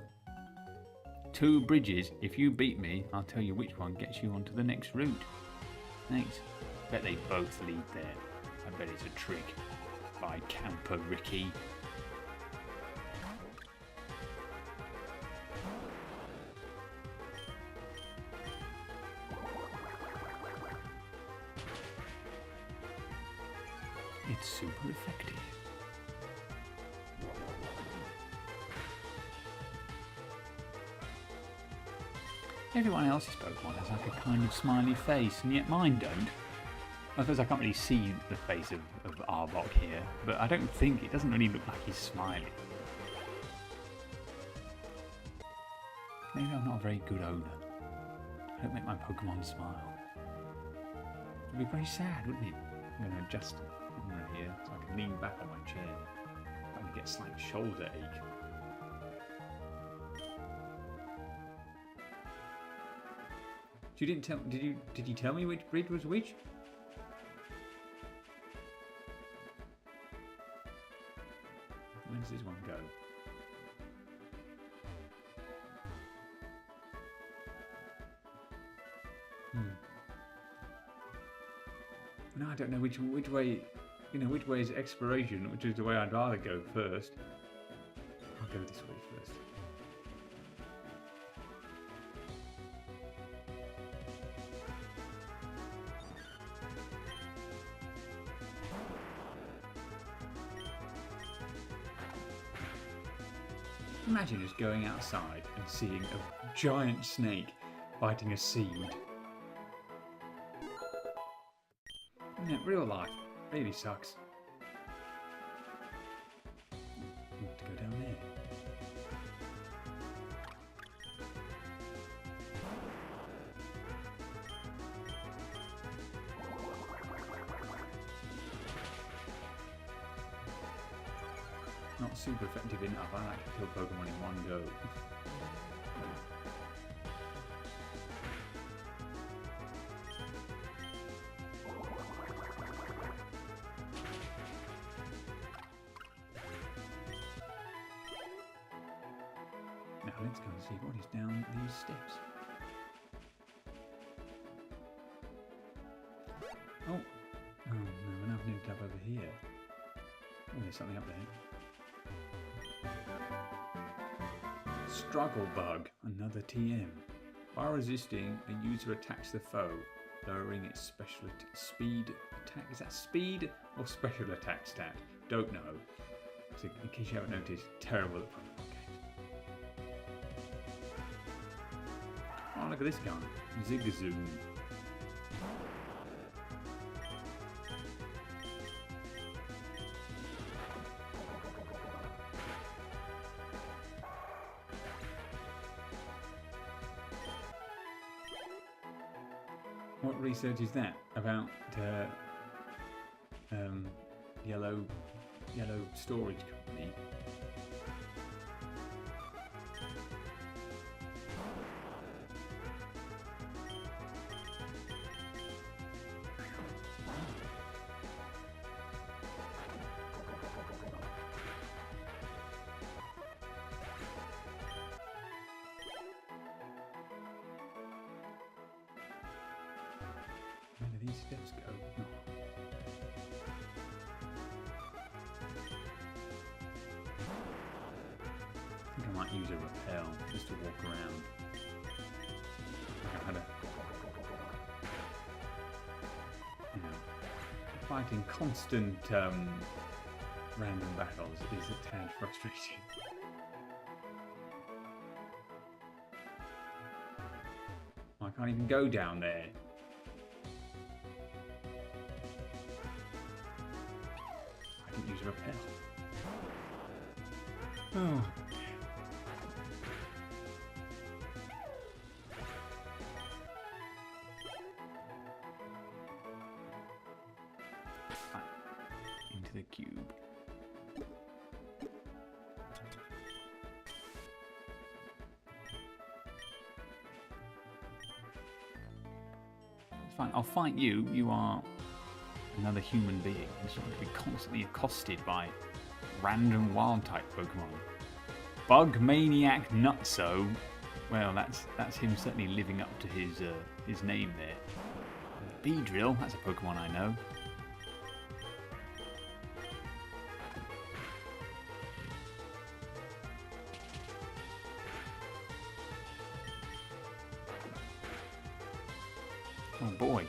Speaker 1: 2 bridges. If you beat me, I'll tell you which one gets you onto the next route. Thanks. Bet they both lead there. I bet it's a trick by Camper Ricky. It's super effective. Everyone else's Pokemon has like a kind of smiley face, and yet mine don't. I suppose I can't really see the face of Arbok here, but I don't think, it doesn't really look like he's smiling. Maybe I'm not a very good owner. I don't make my Pokemon smile. It'd be very sad, wouldn't it? I'm going to adjust it here so I can lean back on my chair. I can get a slight shoulder ache. You didn't tell. Did you tell me which bridge was which? Where does this one go? No, I don't know which way. You know, which way is exploration, which is the way I'd rather go first. I'll go this way first. Imagine just going outside and seeing a giant snake biting a seed. Yeah, real life really sucks. I want to go down there. Not super effective enough. I like to kill Pokemon in one go. Now let's go and see what is down these steps. Oh, no, we're now going to up over here. Oh, there's something up there. Struggle Bug, another TM. While resisting, a user attacks the foe, lowering its special speed attack. Is that speed or special attack stat? Don't know. So in case you haven't noticed, terrible at Pokemon games. Oh, look at this guy. Zigzagoon. What research is that about yellow storage company? Where do these steps go? Oh. I think I might use a rappel just to walk around. I had a, fighting constant random battles is a tad frustrating. I can't even go down there. I didn't use a rappel. Oh. Into the cube. It's fine. I'll fight you. You are another human being. You're sort of be constantly accosted by random wild type Pokemon. Bug Maniac Nutso. Well, that's him certainly living up to his name there. Beedrill, that's a Pokemon I know. Oh boy.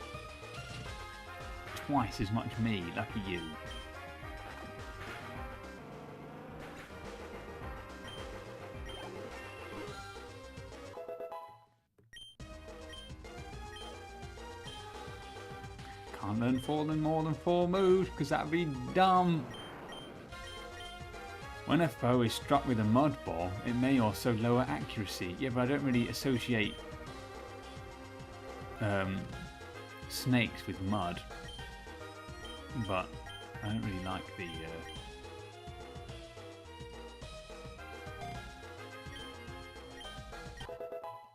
Speaker 1: Twice as much me, lucky you. Can't learn more than 4 moves, because that'd be dumb. When a foe is struck with a mud ball, it may also lower accuracy. Yeah, but I don't really associate snakes with mud. But I don't really like the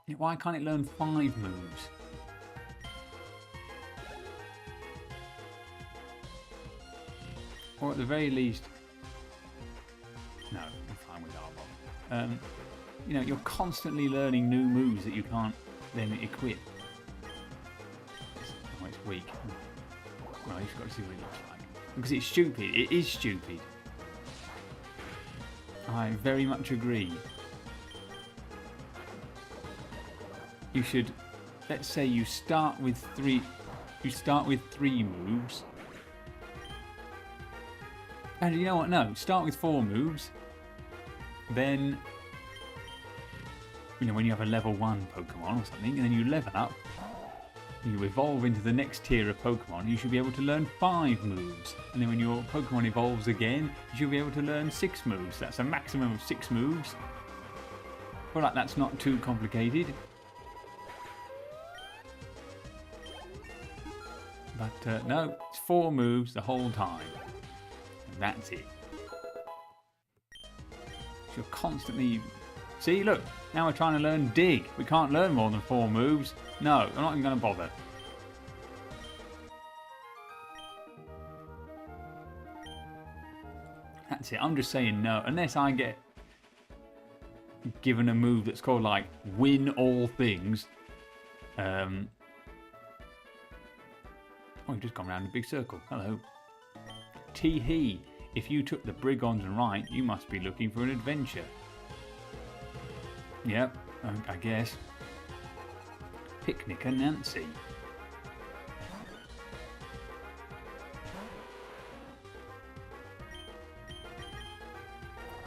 Speaker 1: yeah, why can't it learn 5 moves? Or at the very least, no, I'm fine with Arbok. You know, you're constantly learning new moves that you can't then equip. Oh, it's weak. Well, you've got to see what it looks like. Because it's stupid. It is stupid. I very much agree. You should, let's say you start with 3 moves. And you know what? No, start with 4 moves. Then you know, when you have a level 1 Pokemon or something, and then you level up, you evolve into the next tier of Pokemon, you should be able to learn 5 moves. And then when your Pokemon evolves again, you should be able to learn 6 moves. That's a maximum of 6 moves. I feel like that's not too complicated. But no, it's 4 moves the whole time. And that's it. You're constantly... See, look, now we're trying to learn Dig. We can't learn more than 4 moves. No, I'm not even going to bother. That's it, I'm just saying no. Unless I get given a move that's called, like, Win All Things. Oh, you've just gone round a big circle. Hello. Tee-hee. If you took the Brigons right, you must be looking for an adventure. Yep, I guess. Picnicker Nancy.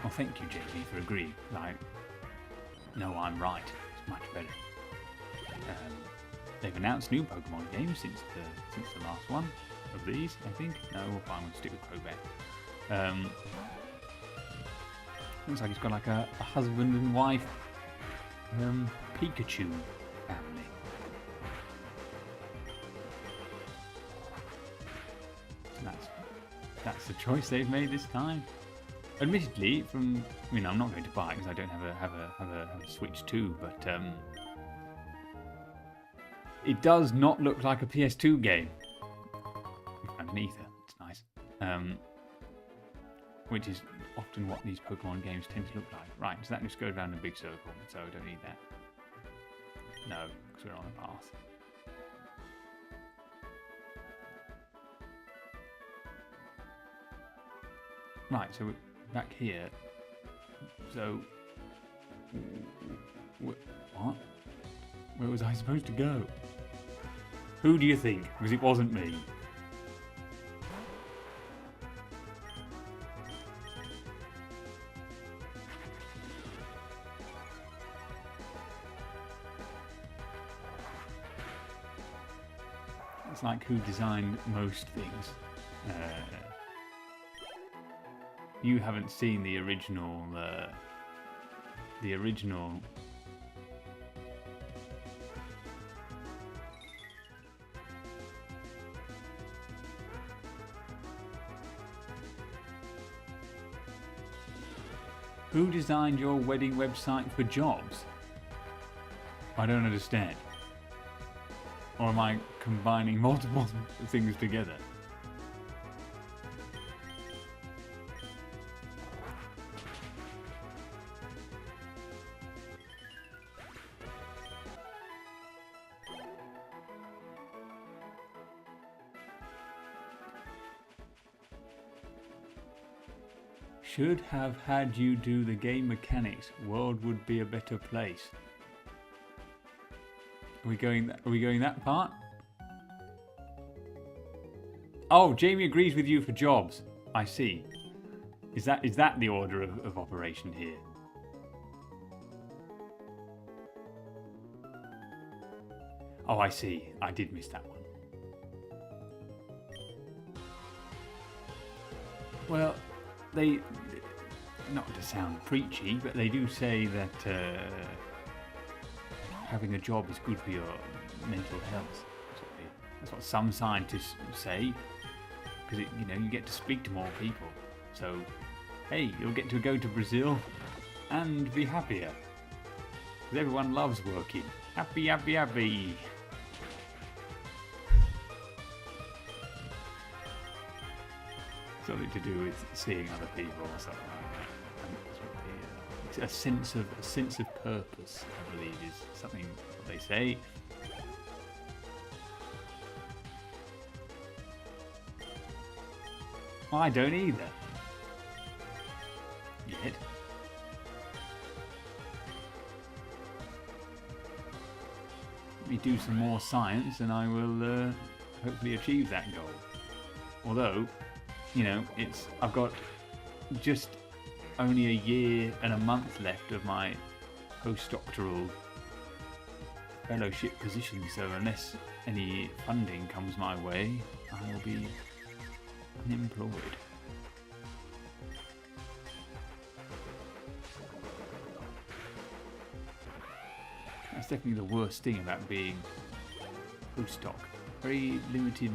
Speaker 1: Well, thank you, JP, for agreeing. Like, no, I'm right. It's much better. They've announced new Pokemon games since the last one of these, I think. No, we'll fine, we'll stick with Crobat. Looks like it's got like a husband and wife Pikachu family. So that's the choice they've made this time. Admittedly, I mean, I'm not going to buy it because I don't have a Switch 2, but it does not look like a PS2 game. We found an ether. It's nice. Which is often what these Pokemon games tend to look like. Right, so that just goes around in a big circle, so I don't need that. No, because we're on a path. Right, so we're back here. So... What? Where was I supposed to go? Who do you think? Because it wasn't me. It's like who designed most things. You haven't seen the original. Who designed your wedding website for jobs? I don't understand. Or am I combining multiple things together? Should have had you do the game mechanics. World would be a better place. Are we going that part? Oh, Jamie agrees with you for jobs. I see. Is that the order of operation here? Oh, I see. I did miss that one. Well, they, not to sound preachy, but they do say that having a job is good for your mental health. That's what some scientists say, because you get to speak to more people. So, hey, you'll get to go to Brazil and be happier, because everyone loves working. Happy, happy, happy. Something to do with seeing other people or something like that. A sense of purpose, I believe, is something what they say. Well, I don't either. Yet. Let me do some more science and I will hopefully achieve that goal. Although, I've got just only a year and a month left of my postdoctoral fellowship position, so unless any funding comes my way, I will be unemployed. That's definitely the worst thing about being postdoc. Very limited.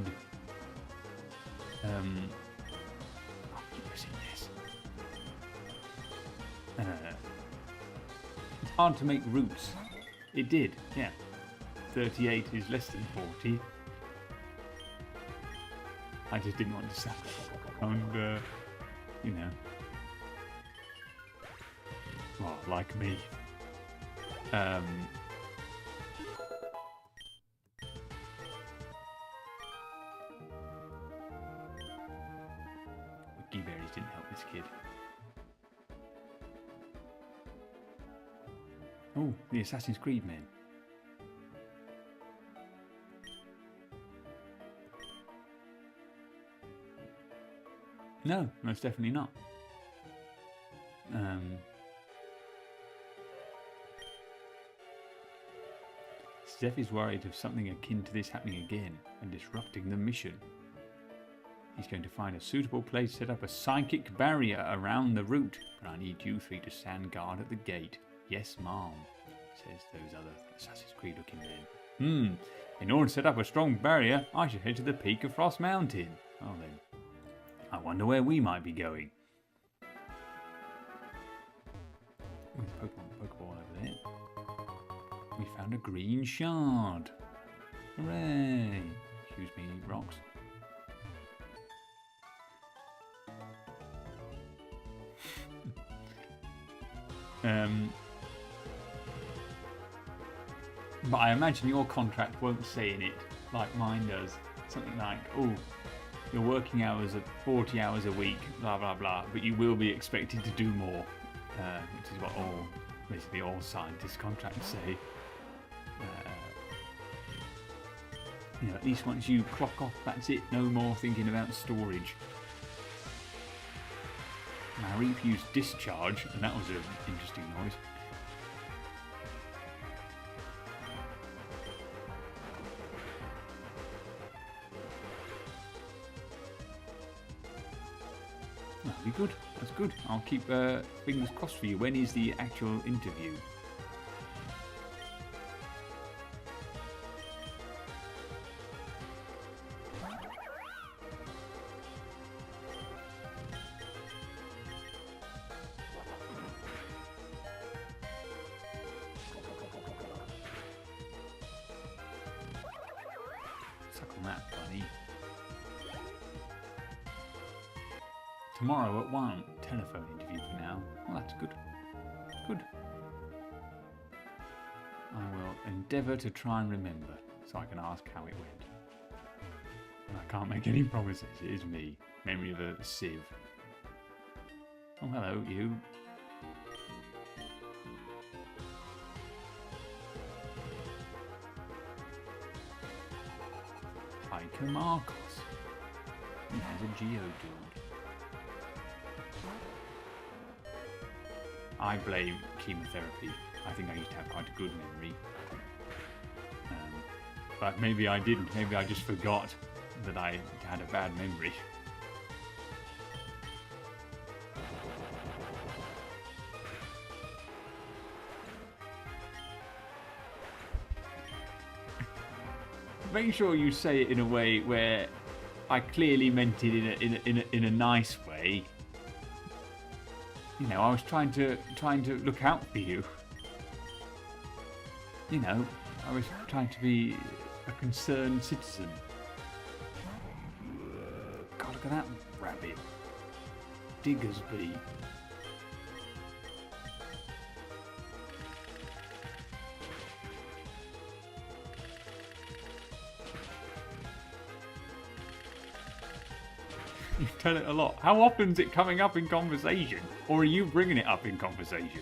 Speaker 1: I'll keep pressing this. It's hard to make roots. It did, yeah. 38 is less than 40. I just didn't want to sound, you know, well, like me. Wiki berries didn't help this kid. Oh, the Assassin's Creed men. No, most definitely not. Zeph is worried of something akin to this happening again and disrupting the mission. He's going to find a suitable place to set up a psychic barrier around the route, but I need you three to stand guard at the gate. Yes, ma'am, says those other Assassin's Creed looking men. In order to set up a strong barrier, I should head to the peak of Frost Mountain. Oh then. I wonder where we might be going. With Pokeball over there. We found a green shard. Hooray! Excuse me, rocks. But I imagine your contract won't say in it, like mine does, something like, oh, your working hours are 40 hours a week, blah, blah, blah, but you will be expected to do more, which is what basically all scientists' contracts say. You know, at least once you clock off, that's it, no more thinking about storage. Now, Reef used discharge, and that was an interesting noise. That'll be good. That's good. I'll keep fingers crossed for you. When is the actual interview? Suck on that, buddy. Tomorrow at 1, telephone interview for now. Well, that's good. Good. I will endeavour to try and remember so I can ask how it went. And I can't make any promises. It is me. Memory of a sieve. Oh, hello, you. Hiker Marcos. He has a Geodude. I blame chemotherapy. I think I used to have quite a good memory. But maybe I didn't. Maybe I just forgot that I had a bad memory. Make sure you say it in a way where I clearly meant it in a nice way. You know, I was trying to look out for you. You know, I was trying to be a concerned citizen. God, look at that rabbit. Diggersby. You tell it a lot. How often is it coming up in conversation? Or are you bringing it up in conversation?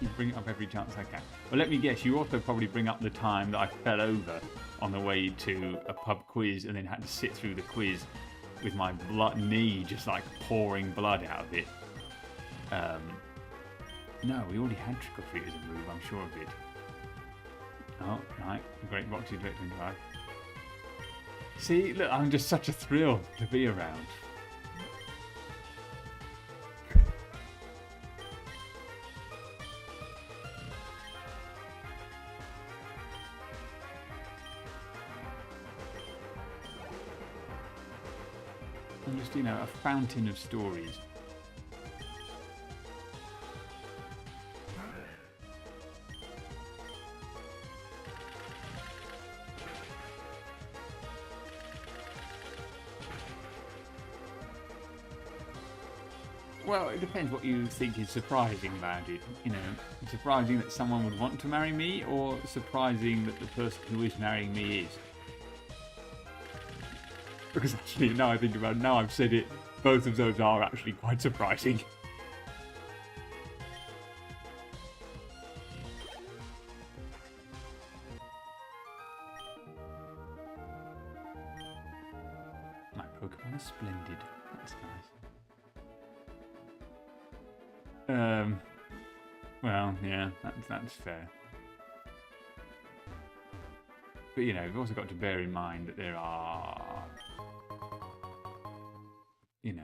Speaker 1: You bring it up every chance I can. Well, let me guess, you also probably bring up the time that I fell over on the way to a pub quiz and then had to sit through the quiz with my knee just like pouring blood out of it. No, we already had Trick or Treat as a move, I'm sure of it. Oh, right. Great Roxy Direct 25. See, look, I'm just such a thrill to be around. I'm just, you know, a fountain of stories. Well, it depends what you think is surprising about it. You know, surprising that someone would want to marry me, or surprising that the person who is marrying me is. Because actually, now I think about it, now I've said it, both of those are actually quite surprising. My Pokemon is splendid. That's nice. Well, yeah, that's fair. But, you know, we've also got to bear in mind that there are, you know,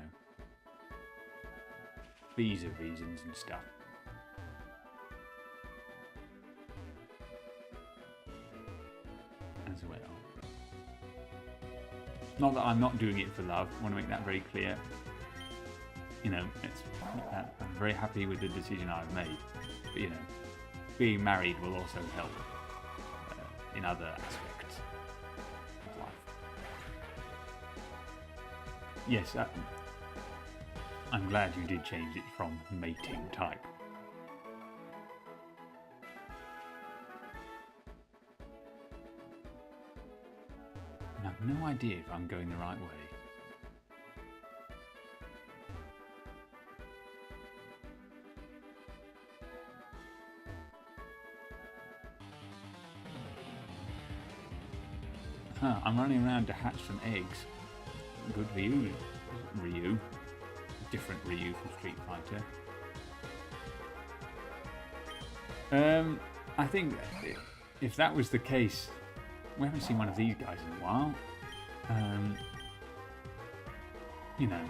Speaker 1: visa reasons and stuff. As well. Not that I'm not doing it for love, I want to make that very clear. You know, I'm very happy with the decision I've made. But, you know, being married will also help in other aspects of life. Yes, I'm glad you did change it from mating type. And I've no idea if I'm going the right way. Huh, I'm running around to hatch some eggs. Good for you, Ryu. Different Ryu from Street Fighter. I think if that was the case, we haven't seen one of these guys in a while. You know,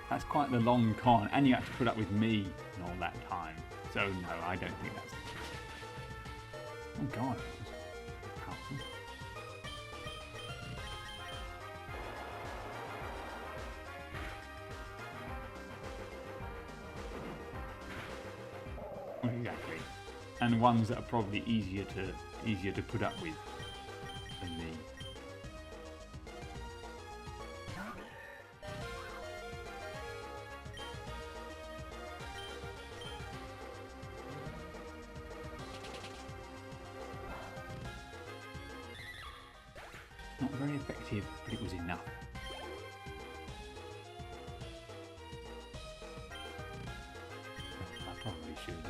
Speaker 1: that's quite the long con, and you have to put up with me and all that time. So no, I don't think that's the case. Oh God. Exactly, and ones that are probably easier to put up with than me. Not very effective, but it was enough. I probably should have.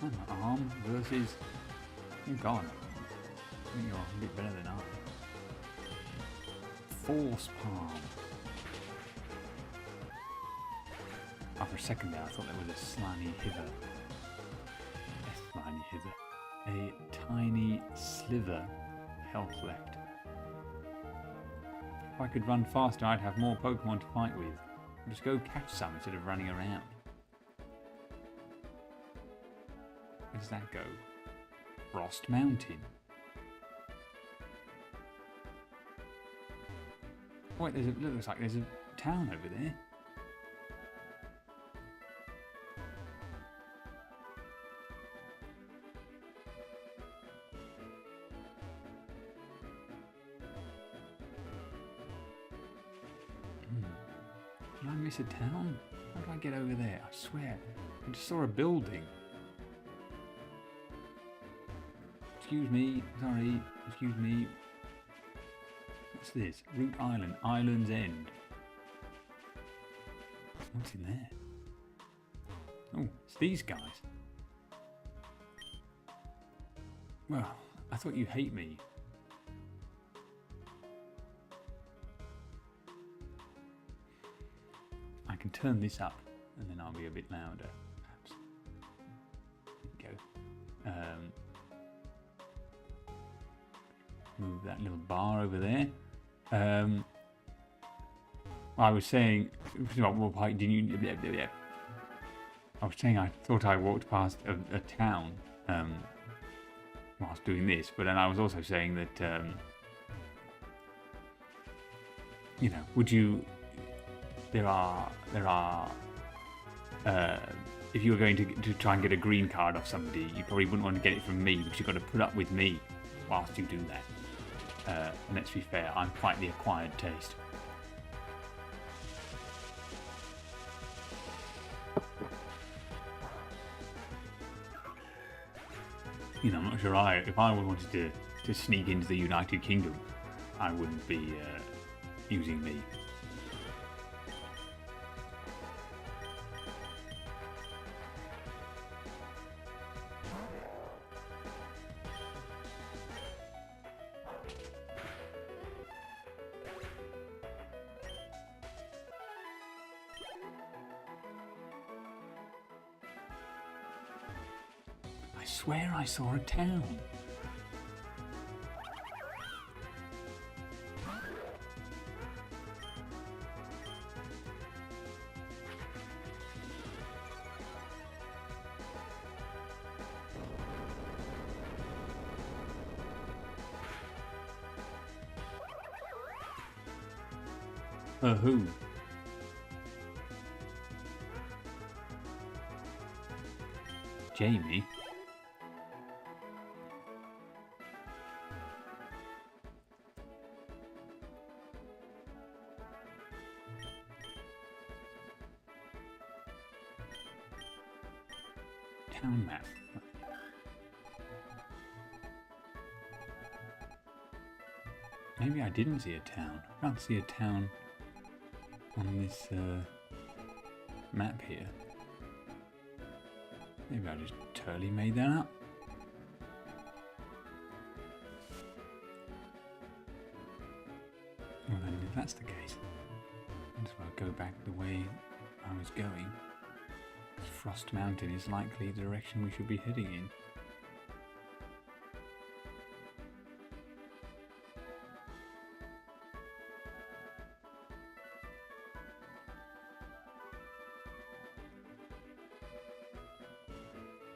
Speaker 1: Hammer arm versus... Oh God. I think you're a bit better than I. Force palm. After a second there, I thought there was a slimy hither. A slimy hither. A tiny sliver health left. If I could run faster, I'd have more Pokemon to fight with. I'd just go catch some instead of running around. Where does that go? Frost Mountain. Wait, it looks like there's a town over there. Did I miss a town? How do I get over there? I swear. I just saw a building. Excuse me. Sorry. Excuse me. What's this? Root Island. Island's End. What's in there? Oh, it's these guys. Well, I thought you hate me. I can turn this up and then I'll be a bit louder, perhaps. There we go. Move that little bar over there. I was saying, I was saying I thought I walked past a town whilst doing this, but then I was also saying that, you know, would you? There are. If you were going to try and get a green card off somebody, you probably wouldn't want to get it from me because you've got to put up with me whilst you do that. And let's be fair, I'm quite the acquired taste. You know, I'm not sure if I wanted to sneak into the United Kingdom, I wouldn't be using me. I swear I saw a town. Who? Jamie? Town map. Maybe I didn't see a town. I can't see a town on this map here. Maybe I just totally made that up. Well then, if that's the case, I just want to go back the way I was going. Frost Mountain is likely the direction we should be heading in.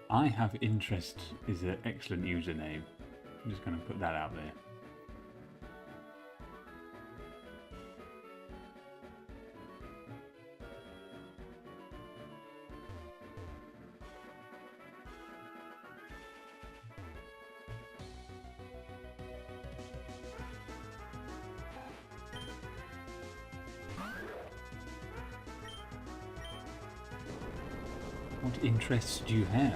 Speaker 1: I have interest is an excellent username. I'm just going to put that out there. What interests do you have?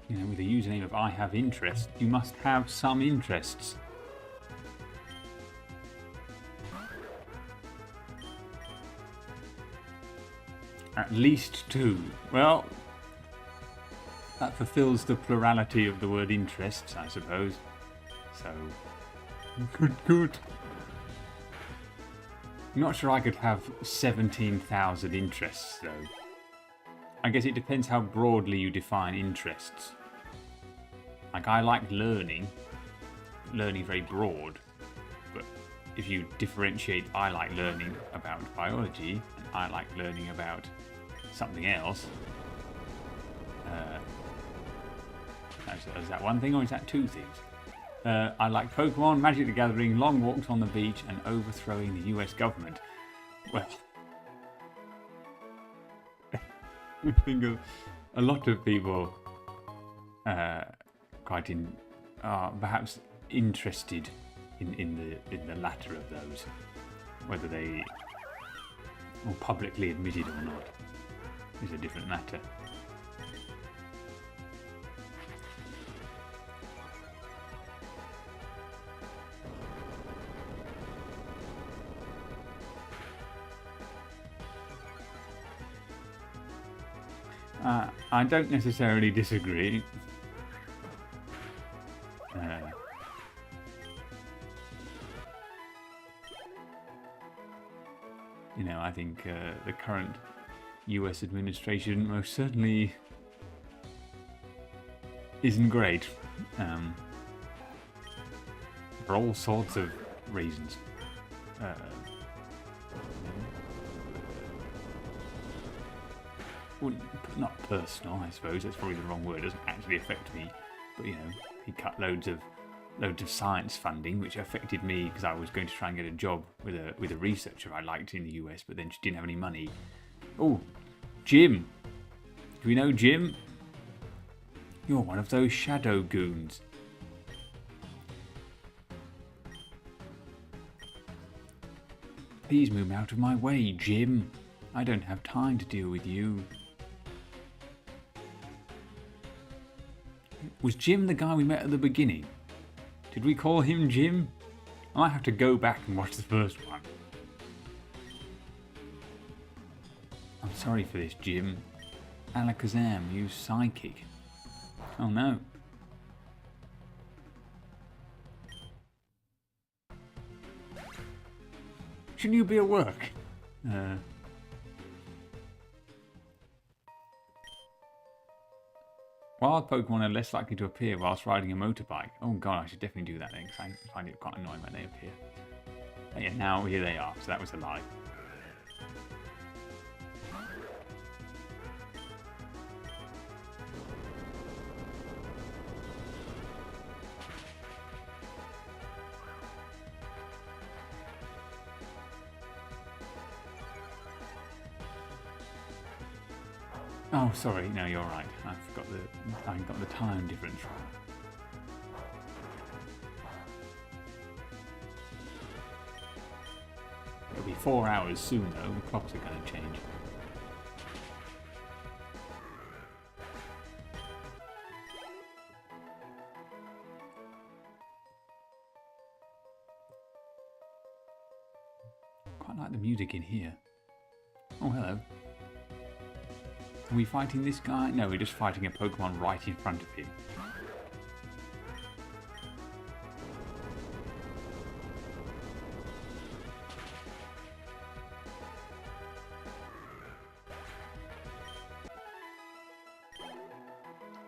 Speaker 1: You know, with a username of I have interest, you must have some interests. At least two. Well, that fulfills the plurality of the word interests, I suppose. So, good. I'm not sure I could have 17,000 interests, though. I guess it depends how broadly you define interests. Like, I like learning. Learning very broad. But if you differentiate, I like learning about biology, and I like learning about something else. Is that one thing, or is that two things? I like Pokemon, Magic the Gathering, long walks on the beach, and overthrowing the US government. Well, I think of a lot of people quite perhaps interested in the latter of those, whether they will publicly admit it or not is a different matter. I don't necessarily disagree. You know, I think the current US administration most certainly isn't great for all sorts of reasons. Well, not personal, I suppose. That's probably the wrong word. It doesn't actually affect me, but you know, he cut loads of science funding, which affected me because I was going to try and get a job with a researcher I liked in the US, but then she didn't have any money. Oh, Jim. Do we know Jim? You're one of those shadow goons. Please move out of my way, Jim. I don't have time to deal with you. Was Jim the guy we met at the beginning? Did we call him Jim? I might have to go back and watch the first one. I'm sorry for this, Jim. Alakazam, you psychic. Oh no. Shouldn't you be at work? Wild Pokemon are less likely to appear whilst riding a motorbike. Oh god, I should definitely do that then, because I find it quite annoying when they appear. But yeah, now here they are, so that was a lie. Oh, sorry. No, you're right. I got the time difference wrong. It'll be 4 hours soon, though. The clocks are going to change. Quite like the music in here. Oh, hello. Are we fighting this guy? No, we're just fighting a Pokemon right in front of him.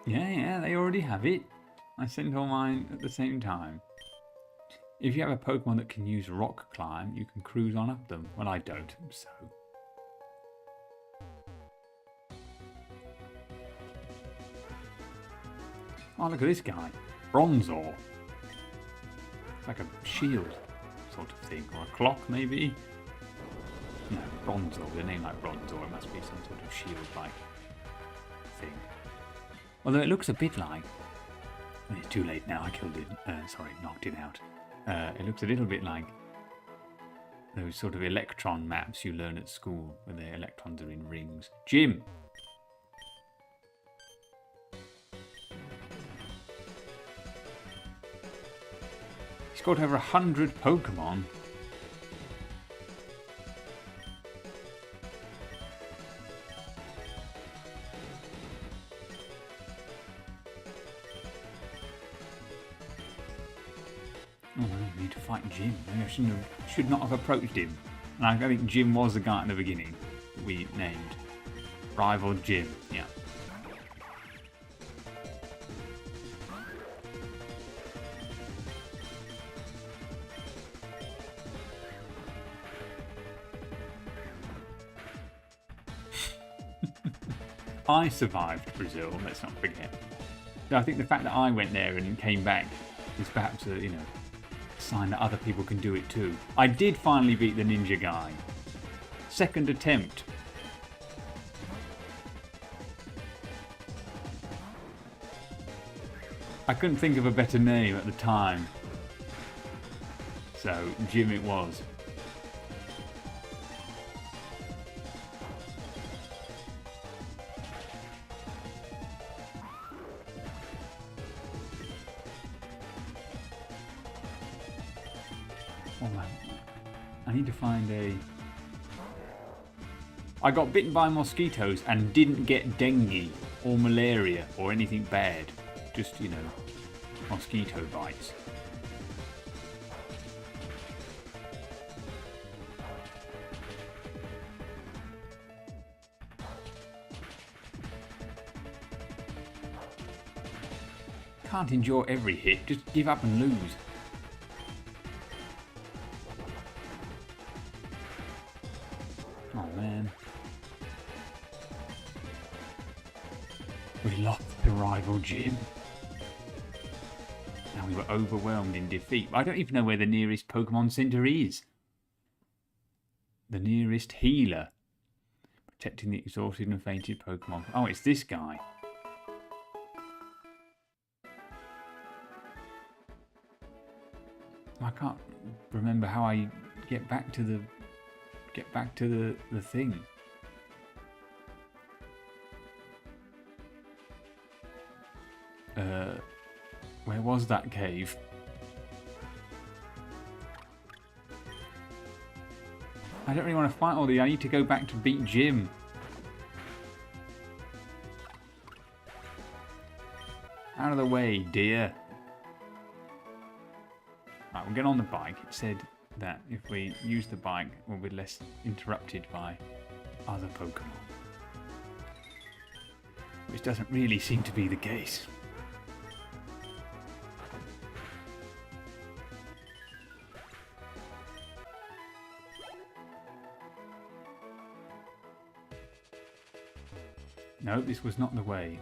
Speaker 1: Yeah, they already have it. I sent all mine at the same time. If you have a Pokemon that can use Rock Climb, you can cruise on up them. Well, I don't, so... Oh, look at this guy. Bronzor. It's like a shield sort of thing. Or a clock, maybe? No, Bronzor. With a name like Bronzor, it must be some sort of shield-like thing. Although it looks a bit like... It's too late now, I killed it. Sorry, knocked it out. It looks a little bit like those sort of electron maps you learn at school, where the electrons are in rings. Jim! He's got over 100 Pokemon. Oh, I need to fight Jim. Maybe I should not have approached him. And I think Jim was the guy in the beginning that we named. Rival Jim, yeah. I survived Brazil, let's not forget. So I think the fact that I went there and came back is perhaps a, sign that other people can do it too. I did finally beat the ninja guy. Second attempt. I couldn't think of a better name at the time. So, Jim it was. Oh man, I need to find a... I got bitten by mosquitoes and didn't get dengue or malaria or anything bad. Just, you know, mosquito bites. Can't endure every hit, just give up and lose. Oh man. We lost the rival gym. And we were overwhelmed in defeat. I don't even know where the nearest Pokemon Center is. The nearest healer. Protecting the exhausted and fainted Pokemon. Oh, it's this guy. I can't remember how I get back to the thing. Where was that cave? I don't really want to fight all these. I need to go back to beat Jim. Out of the way, dear. Right, we'll get on the bike. It said that if we use the bike, we'll be less interrupted by other Pokemon. Which doesn't really seem to be the case. No, this was not the way.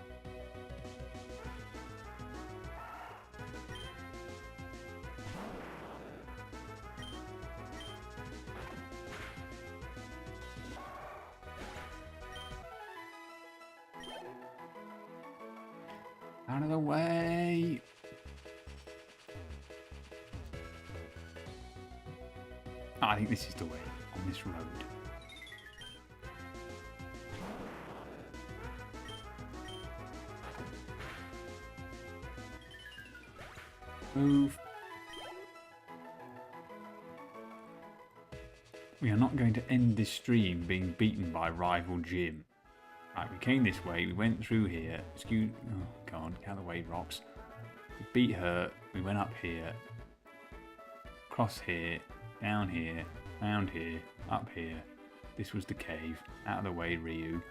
Speaker 1: Out of the way! Oh, I think this is the way, on this road. Move. We are not going to end this stream being beaten by rival Jim. Right, we came this way, we went through here. Excuse... Oh, God, get out of the way, rocks. We beat her, we went up here. Across here, down here, round here, up here. This was the cave. Out of the way, Ryu.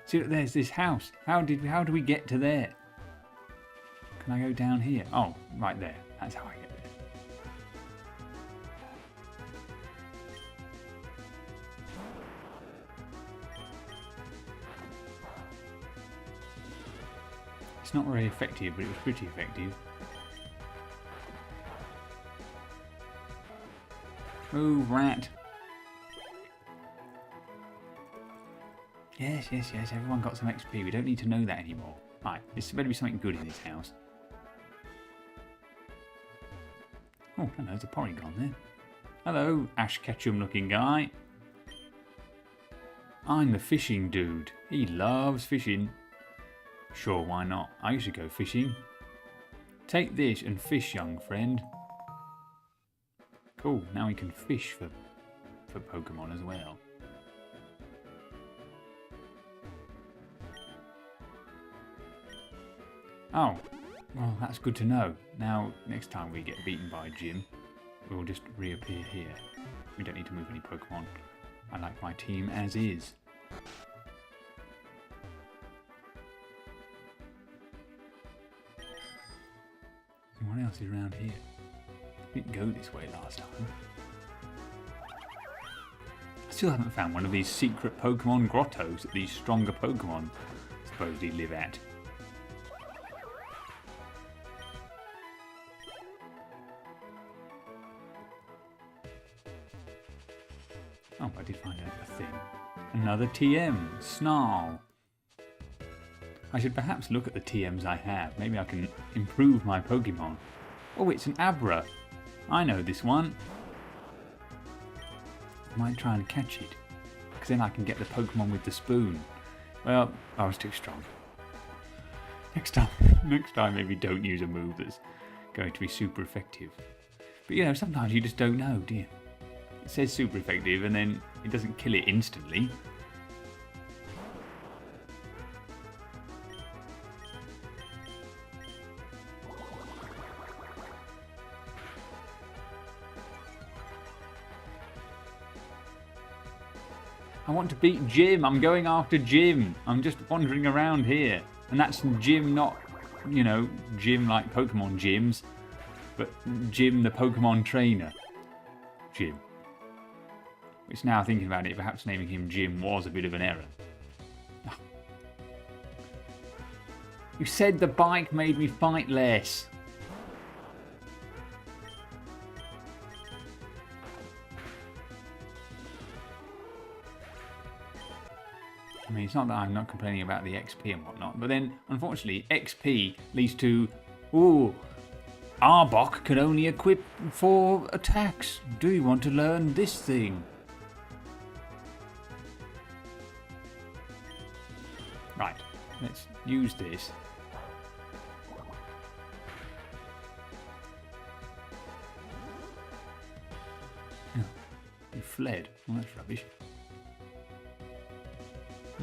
Speaker 1: See, look, there's this house. How do we get to there? Can I go down here? Oh, right there. That's how I get there. It's not very effective, but it was pretty effective. Move, rat. Yes, yes, yes. Everyone got some XP. We don't need to know that anymore. Right, there's better be something good in this house. Oh, hello, there's a Porygon there. Hello, Ash Ketchum looking guy. I'm the fishing dude. He loves fishing. Sure, why not? I used to go fishing. Take this and fish, young friend. Cool, now we can fish for Pokemon as well. Oh, well, that's good to know. Now, next time we get beaten by Jim, we'll just reappear here. We don't need to move any Pokemon. I like my team as is. What else is around here? We didn't go this way last time. I still haven't found one of these secret Pokemon grottos that these stronger Pokemon supposedly live at. Oh, I did find a thing. Another TM. Snarl. I should perhaps look at the TMs I have. Maybe I can improve my Pokemon. Oh, it's an Abra. I know this one. I might try and catch it, because then I can get the Pokemon with the spoon. Well, I was too strong. Next time maybe don't use a move that's going to be super effective. But you know, sometimes you just don't know, do you? It says super effective and then it doesn't kill it instantly. I want to beat Jim. I'm going after Jim. I'm just wandering around here. And that's Jim, not, you know, Jim like Pokemon gyms, but Jim the Pokemon trainer. Jim. Which now thinking about it, perhaps naming him Jim was a bit of an error. Oh. You said the bike made me fight less. I mean, it's not that I'm not complaining about the XP and whatnot, but then, unfortunately, XP leads to, ooh, Arbok can only equip 4 attacks. Do you want to learn this thing? Right, let's use this. Oh, you fled. Well, that's rubbish. I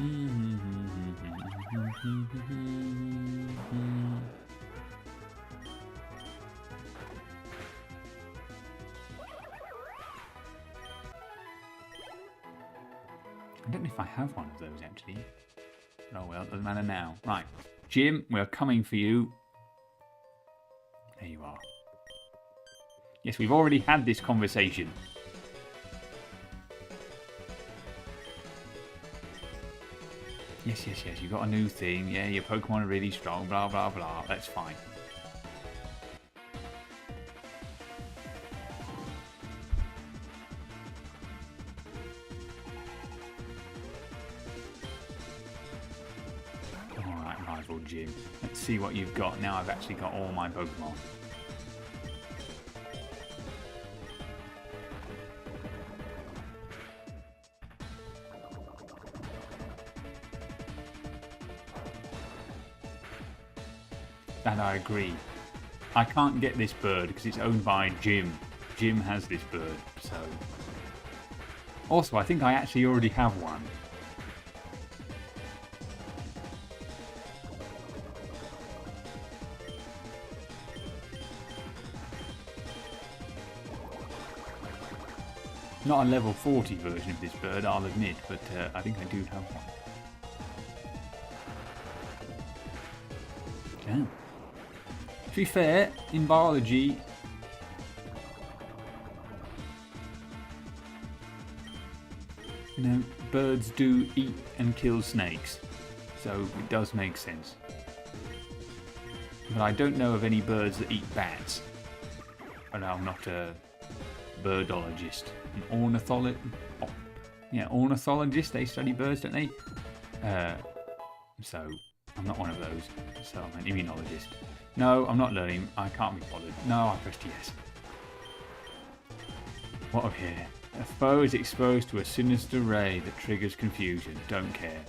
Speaker 1: don't know if I have one of those actually. Oh well, it doesn't matter now. Right, Jim, we're coming for you. There you are. Yes, we've already had this conversation. Yes, yes, yes, you got a new thing. Yeah, your Pokemon are really strong, blah, blah, blah. That's fine. Alright, rival Jim. Let's see what you've got. Now I've actually got all my Pokemon. And I agree. I can't get this bird because it's owned by Jim. Jim has this bird, so... Also, I think I actually already have one. Not a level 40 version of this bird, I'll admit, but I think I do have one. Okay. To be fair, in biology, you know, birds do eat and kill snakes, so it does make sense. But I don't know of any birds that eat bats. But I'm not a birdologist. An ornithologist? Oh, yeah, ornithologist, they study birds, don't they? So, I'm not one of those, so I'm an immunologist. No, I'm not learning. I can't be bothered. No, I pressed yes. What of here? A foe is exposed to a sinister ray that triggers confusion. Don't care.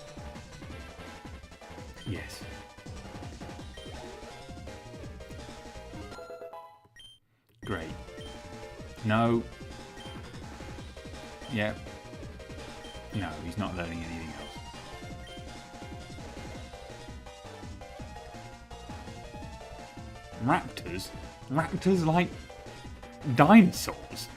Speaker 1: Yes. Great. No. Yep. No, he's not learning anything else. Raptors? Raptors like dinosaurs?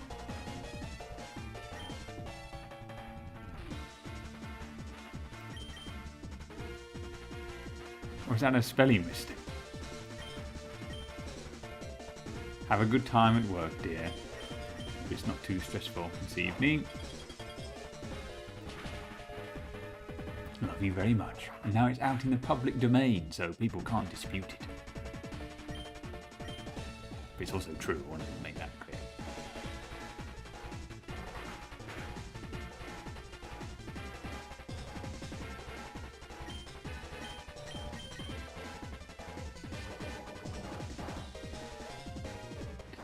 Speaker 1: Or is that a spelling mistake? Have a good time at work, dear. Hope it's not too stressful this evening. Love you very much. And now it's out in the public domain, so people can't dispute it. But it's also true, I want to make that clear.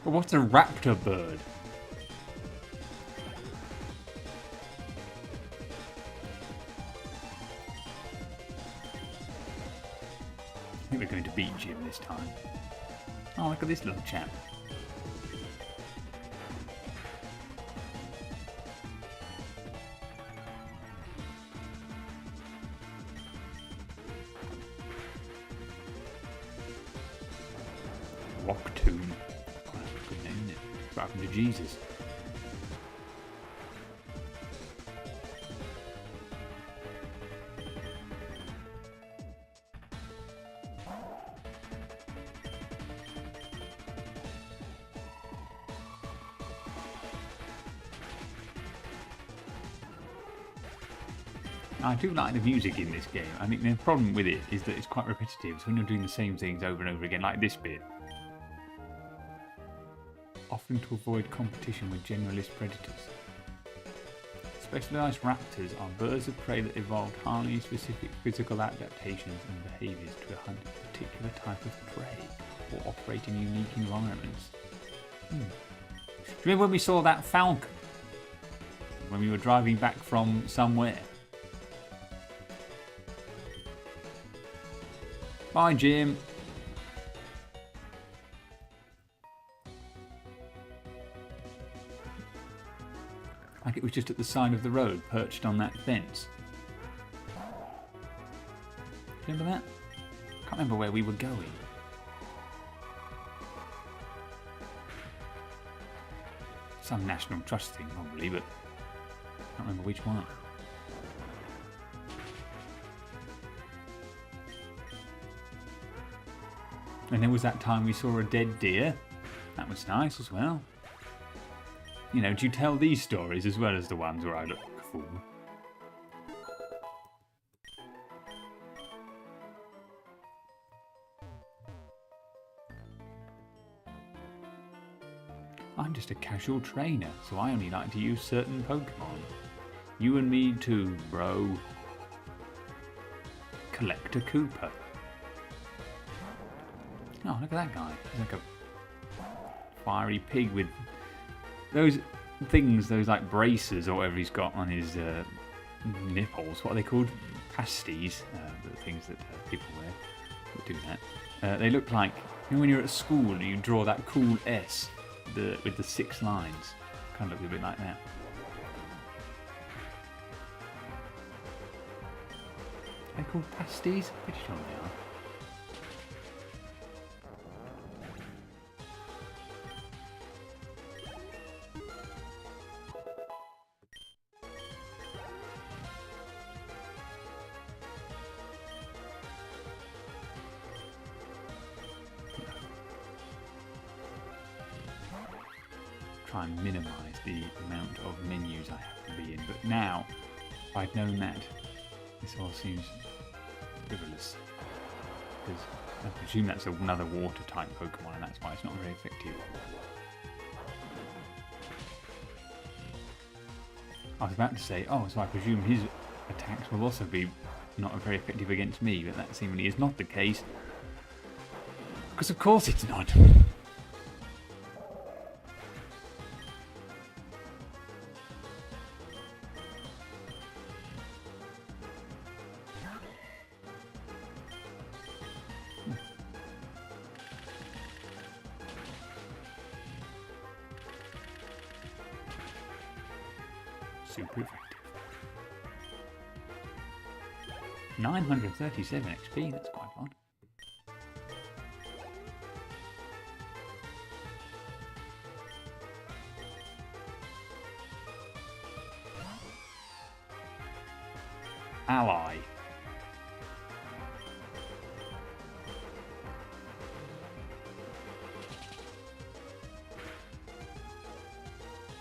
Speaker 1: Oh, what's a raptor bird? I think we're going to beat Jim this time. Oh, look at this little chap. Rock Tomb. Oh, that's a good name, isn't it? What happened to Jesus? I do like the music in this game. I think the problem with it is that it's quite repetitive. So when you're doing the same things over and over again, like this bit, often to avoid competition with generalist predators. Specialised raptors are birds of prey that evolved highly specific physical adaptations and behaviours to hunt a particular type of prey or operate in unique environments. Do you remember when we saw that falcon? When we were driving back from somewhere? Bye, Jim. Like it was just at the side of the road, perched on that fence. Remember that? Can't remember where we were going. Some National Trust thing, probably, but I can't remember which one. And there was that time we saw a dead deer. That was nice as well. You know, do you tell these stories as well as the ones where I look like a fool? I'm just a casual trainer, so I only like to use certain Pokemon. You and me too, bro. Collector Cooper. Oh, look at that guy. He's like a fiery pig with those things, those like braces or whatever he's got on his nipples. What are they called? Pasties. The things that people wear that do that. They look like, you know, when you're at school and you draw that cool S with the 6 lines. Kind of look a bit like that. Are they called pasties? Pretty sure they are. Try and minimise the amount of menus I have to be in, but now if I'd known that, this all seems frivolous, because I presume that's another water type Pokemon and that's why it's not very effective. I was about to say, oh, so I presume his attacks will also be not very effective against me, but that seemingly is not the case, because of course it's not. Super effective. 937 XP, that's quite fun. Ally.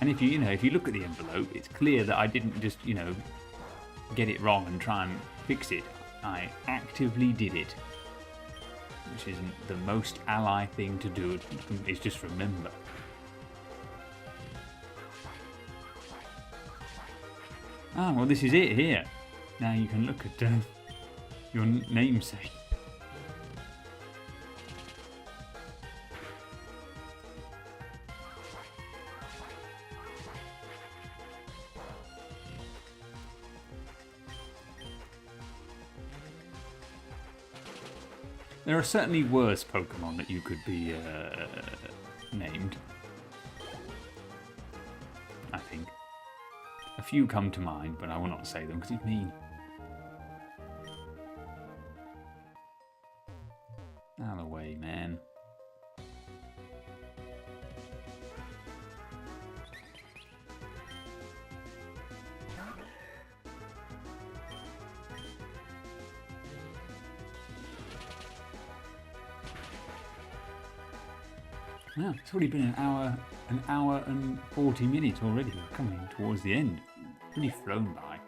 Speaker 1: And if you look at the envelope, it's clear that I didn't just, get it wrong and try and fix it. I actively did it, which isn't the most ally thing to do. It's just remember. Ah, well, this is it here. Now you can look at your namesake. There are certainly worse Pokemon that you could be named. I think. A few come to mind, but I will not say them because it's mean. Out of the way, man. Wow, it's already been an hour and 40 minutes already. We're coming towards the end. Really flown by.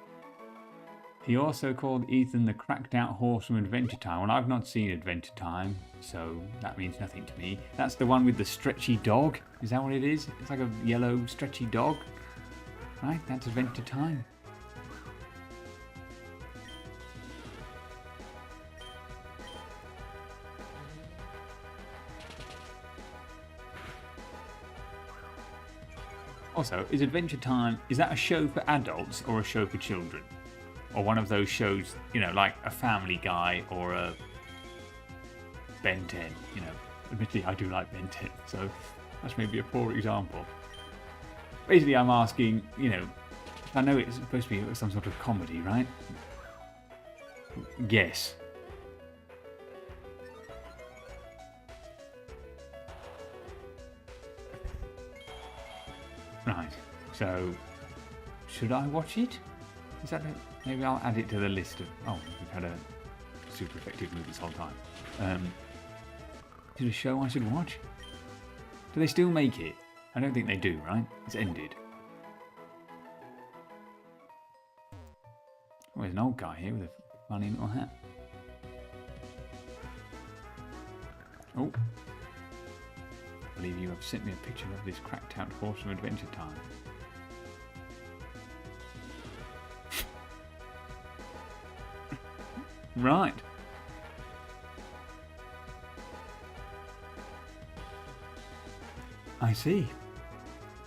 Speaker 1: He also called Ethan the cracked out horse from Adventure Time. Well, I've not seen Adventure Time, so that means nothing to me. That's the one with the stretchy dog. Is that what it is? It's like a yellow stretchy dog. Right, that's Adventure Time. Also, is Adventure Time, is that a show for adults or a show for children? Or one of those shows, you know, like a Family Guy or a Ben 10, you know. Admittedly, I do like Ben 10, so that's maybe a poor example. Basically, I'm asking, you know, I know it's supposed to be some sort of comedy, right? Yes. Right, so should I watch it? Is that maybe I'll add it to the list of. Oh, we've had a super effective movie this whole time. Is it a show I should watch? Do they still make it? I don't think they do, right? It's ended. Oh, there's an old guy here with a funny little hat. Oh. I believe you have sent me a picture of this cracked out horse from Adventure Time. Right. I see.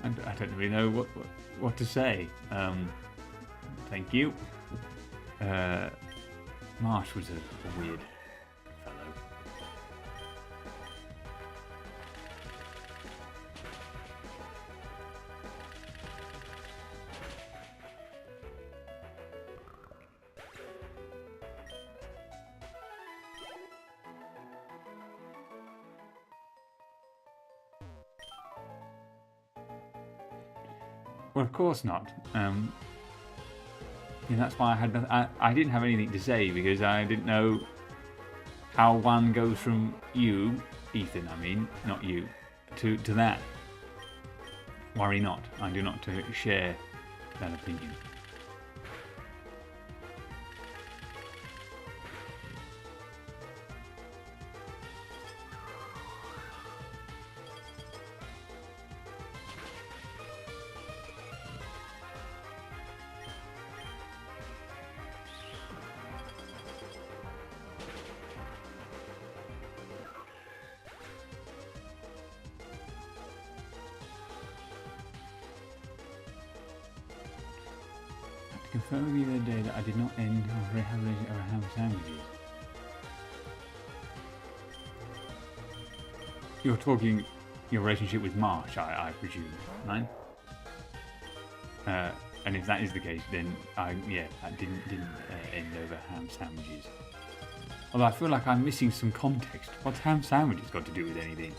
Speaker 1: I don't really know what to say. Thank you. Marsh was a weird fellow. Well, of course not. And that's why I didn't have anything to say because I didn't know how one goes from you, Ethan, I mean, not you, to that. Worry not. I do not share that opinion. Confirm with you the other day that I did not end our rehabilitation of ham sandwiches. You're talking your relationship with Marsh, I presume, right? And if that is the case, then yeah, that didn't end over ham sandwiches. Although I feel like I'm missing some context. What's ham sandwiches got to do with anything?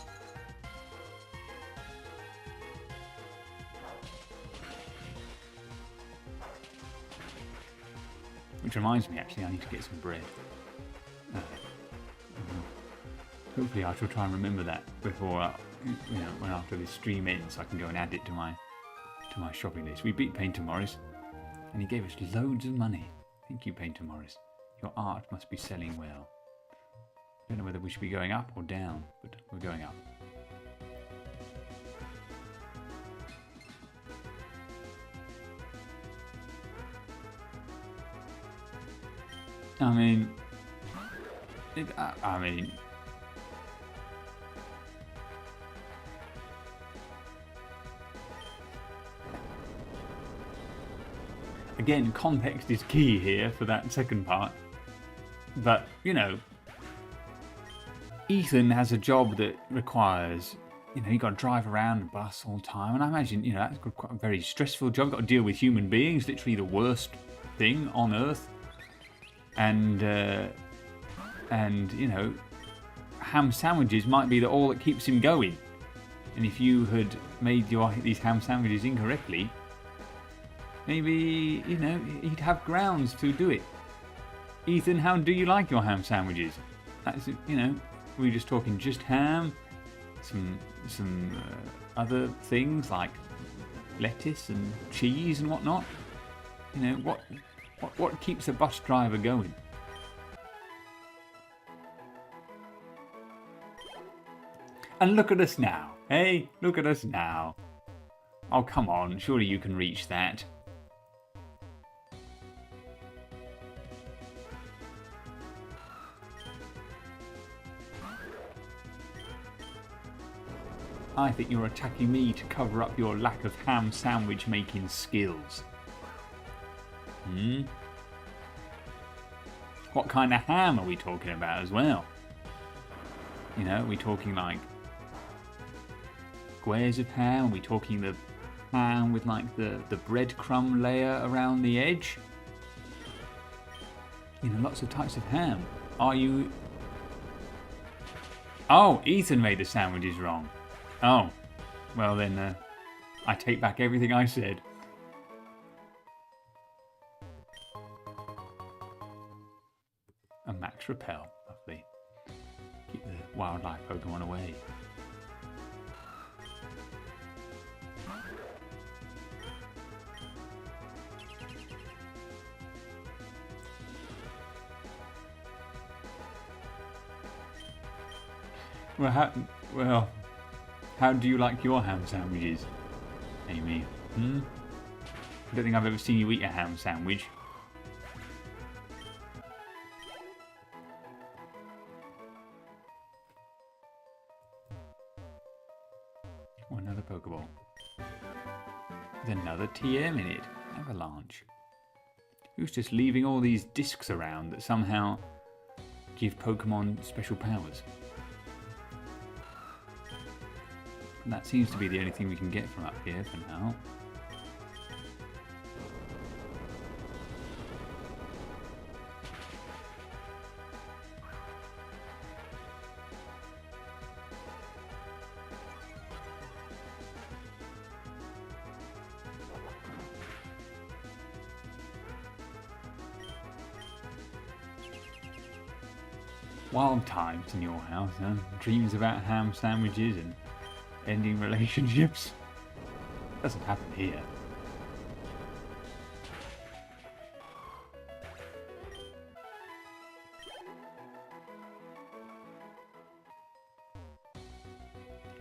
Speaker 1: Which reminds me, actually, I need to get some bread. Hopefully, I shall try and remember that before, when after this stream ends, I can go and add it to my shopping list. We beat Painter Morris, and he gave us loads of money. Thank you, Painter Morris. Your art must be selling well. I don't know whether we should be going up or down, but we're going up. I mean, again, context is key here for that second part. But, Ethan has a job that requires, you got to drive around and bus all the time. And I imagine, that's quite a very stressful job. Got to deal with human beings, literally the worst thing on earth. And ham sandwiches might be all that keeps him going. And if you had made these ham sandwiches incorrectly, maybe, he'd have grounds to do it. Ethan, how do you like your ham sandwiches? That's, we're just talking just ham, some other things like lettuce and cheese and whatnot. What keeps a bus driver going? And look at us now. Hey, look at us now. Oh, come on. Surely you can reach that. I think you're attacking me to cover up your lack of ham sandwich making skills. What kind of ham are we talking about as well? Are we talking like squares of ham? Are we talking the ham with like the breadcrumb layer around the edge? Lots of types of ham. Are you... Oh, Ethan made the sandwiches wrong. Oh, well then, I take back everything I said. A max repel, lovely. Keep the wildlife Pokemon away. How do you like your ham sandwiches, Amy? I don't think I've ever seen you eat a ham sandwich. Oh, another Pokeball. There's another TM in it. Avalanche. Who's just leaving all these discs around that somehow give Pokemon special powers? And that seems to be the only thing we can get from up here for now. Wild times in your house, huh? Dreams about ham sandwiches and ending relationships. Doesn't happen here.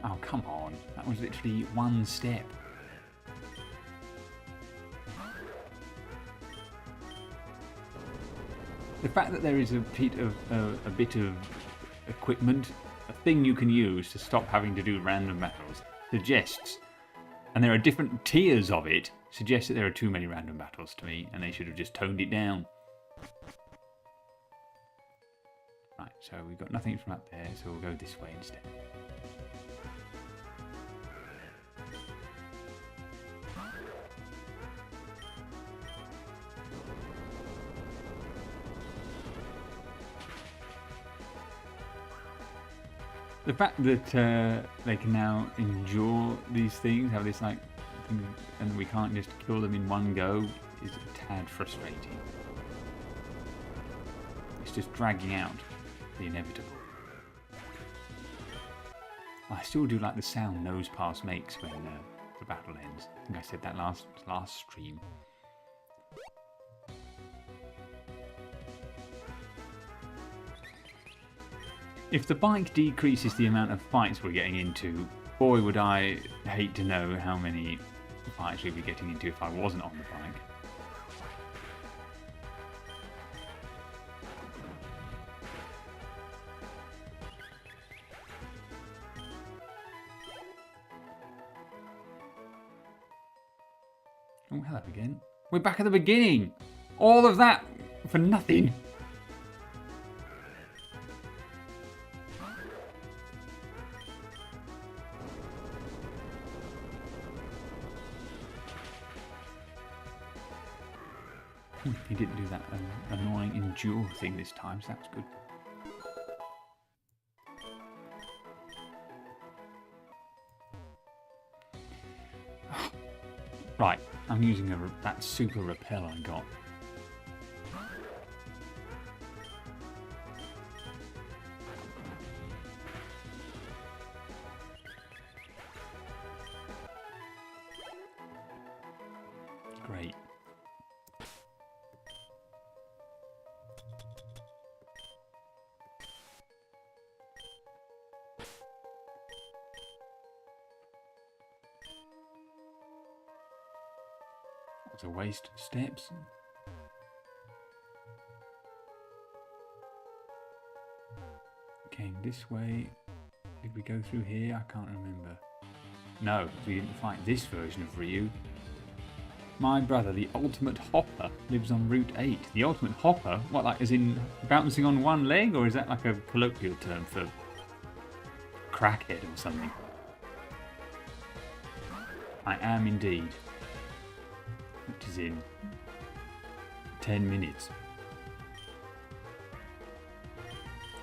Speaker 1: Oh, come on. That was literally one step. The fact that there is a bit of equipment, a thing you can use to stop having to do random battles, suggests, and there are different tiers of it, suggests that there are too many random battles to me, and they should have just toned it down. Right, so we've got nothing from up there, so we'll go this way instead. The fact that they can now endure these things, have this like, and we can't just kill them in one go, is a tad frustrating. It's just dragging out the inevitable. I still do like the sound Nosepass makes when the battle ends. I think I said that last stream. If the bike decreases the amount of fights we're getting into, boy would I hate to know how many fights we'd be getting into if I wasn't on the bike. Oh, hello again. We're back at the beginning! All of that for nothing! He didn't do that annoying endure thing this time, so that's good. Right, I'm using that super repel I got. Great. That's a waste of steps. Came this way. Did we go through here? I can't remember. No, we didn't fight this version of Ryu. My brother, the ultimate hopper, lives on Route 8. The ultimate hopper? What, like as in bouncing on one leg? Or is that like a colloquial term for crackhead or something? I am indeed. Which is in 10 minutes.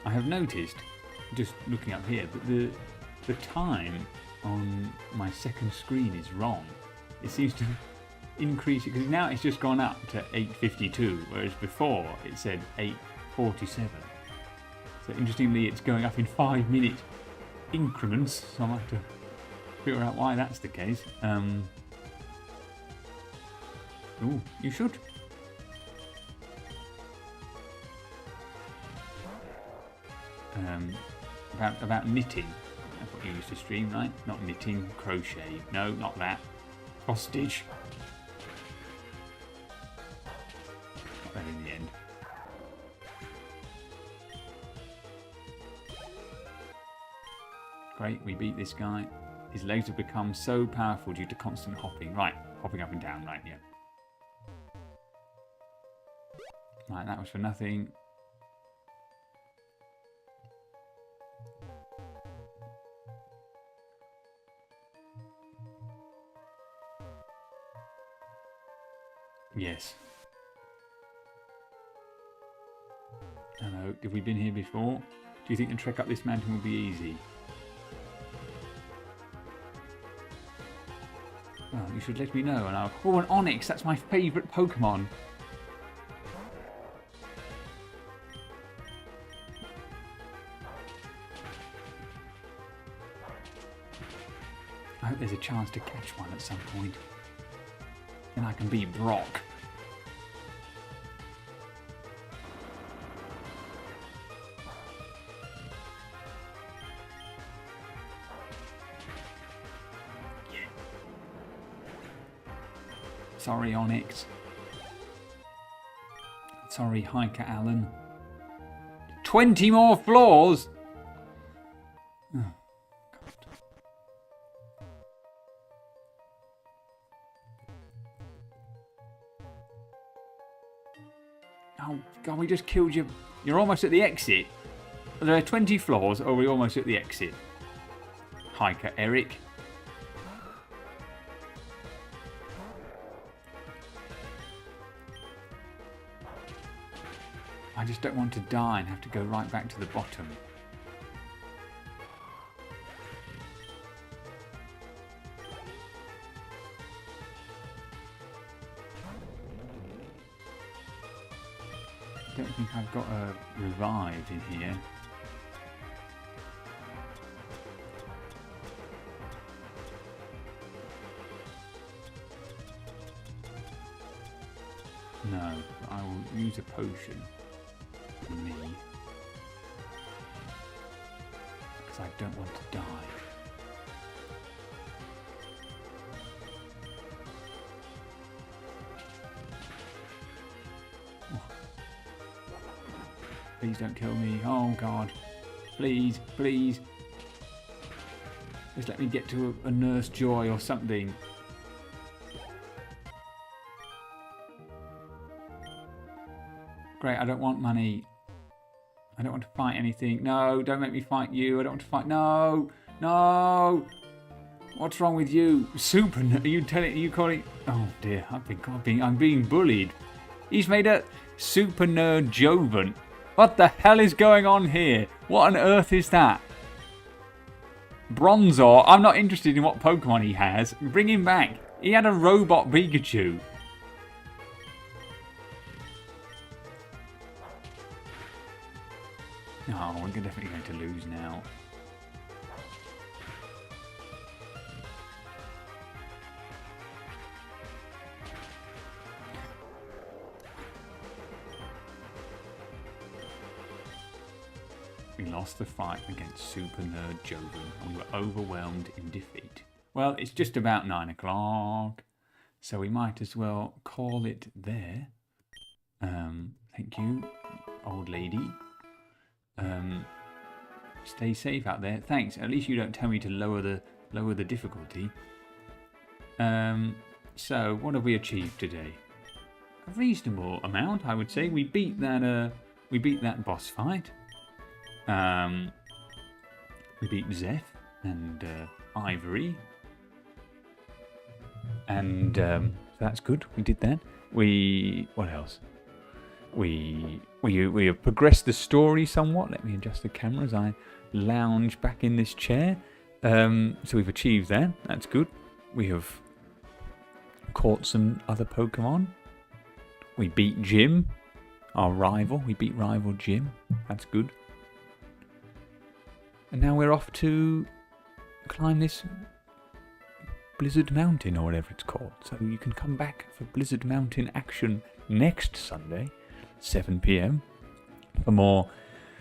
Speaker 1: I have noticed, just looking up here, that the time on my second screen is wrong. It seems to increase, because now it's just gone up to 8:52, whereas before it said 8:47. So interestingly, it's going up in 5-minute increments, so I'll have to figure out why that's the case. Oh, you should. About knitting. That's what you used to stream, right? Not knitting, crochet. No, not that. Hostage. Got that in the end. Great, we beat this guy. His legs have become so powerful due to constant hopping. Right, hopping up and down, right, yeah. Right, that was for nothing. Yes. Hello, have we been here before? Do you think the trek up this mountain will be easy? Well, you should let me know and I'll... Oh, an Onyx! That's my favourite Pokemon! I hope there's a chance to catch one at some point. Then I can beat Brock. Yeah. Sorry, Onyx. Sorry, Hiker Allen. 20 more floors! Oh. Oh, God, we just killed you. You're almost at the exit. There are 20 floors, or are we almost at the exit? Hiker Eric. I just don't want to die and have to go right back to the bottom. I don't think I've got a revived in here. No, but I will use a potion for me. Because I don't want to die. Please don't kill me. Oh God. Please, please. Just let me get to a Nurse Joy or something. Great, I don't want money. I don't want to fight anything. No, don't make me fight you. I don't want to fight. No, no. What's wrong with you? Super. Are you telling? Are you calling? Oh dear. I'm being bullied. He's made a Super Nerd Jovan. What the hell is going on here? What on earth is that? Bronzor. I'm not interested in what Pokemon he has. Bring him back. He had a robot Pikachu. Oh, we're definitely going to lose now. We lost the fight against Super Nerd Jovan and we were overwhelmed in defeat. Well, it's just about 9 o'clock, so we might as well call it there. Thank you, old lady. Stay safe out there. Thanks. At least you don't tell me to lower the difficulty. So what have we achieved today? A reasonable amount, I would say. We beat that boss fight. We beat Zeph and Ivory. And so that's good. We did that. What else? We have progressed the story somewhat. Let me adjust the camera as I lounge back in this chair. So we've achieved that. That's good. We have caught some other Pokemon. We beat Jim, our rival. We beat rival Jim. That's good. And now we're off to climb this Blizzard Mountain or whatever it's called. So you can come back for Blizzard Mountain action next Sunday, 7 p.m. for more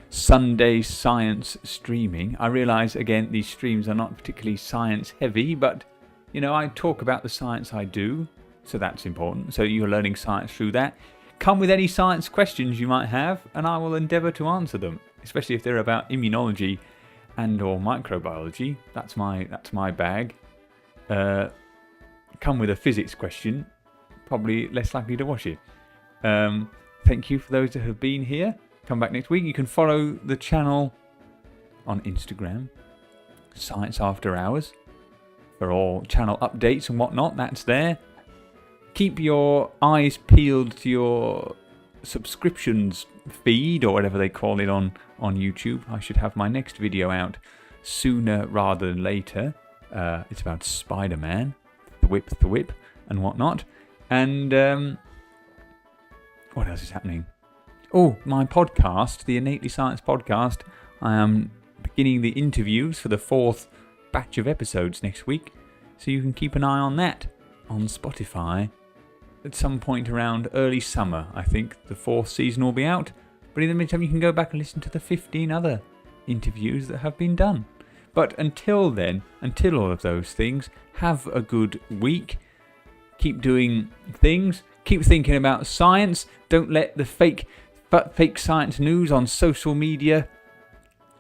Speaker 1: Sunday science streaming. I realise, again, these streams are not particularly science heavy, but, you know, I talk about the science I do, so that's important. So you're learning science through that. Come with any science questions you might have, and I will endeavour to answer them, especially if they're about immunology and or microbiology. That's my bag. Come with a physics question, probably less likely to watch it. Thank you for those that have been here. Come back next week. You can follow the channel on Instagram, Science After Hours, for all channel updates and whatnot. That's there. Keep your eyes peeled to your subscriptions feed or whatever they call it on YouTube. I should have my next video out sooner rather than later. It's about Spider-Man, the whip, and whatnot. And what else is happening? Oh, my podcast, the Innately Science podcast. I am beginning the interviews for the 4th batch of episodes next week, so you can keep an eye on that on Spotify. At some point around early summer, I think the 4th season will be out. But in the meantime, you can go back and listen to the 15 other interviews that have been done. But until then, until all of those things, have a good week. Keep doing things. Keep thinking about science. Don't let the fake science news on social media.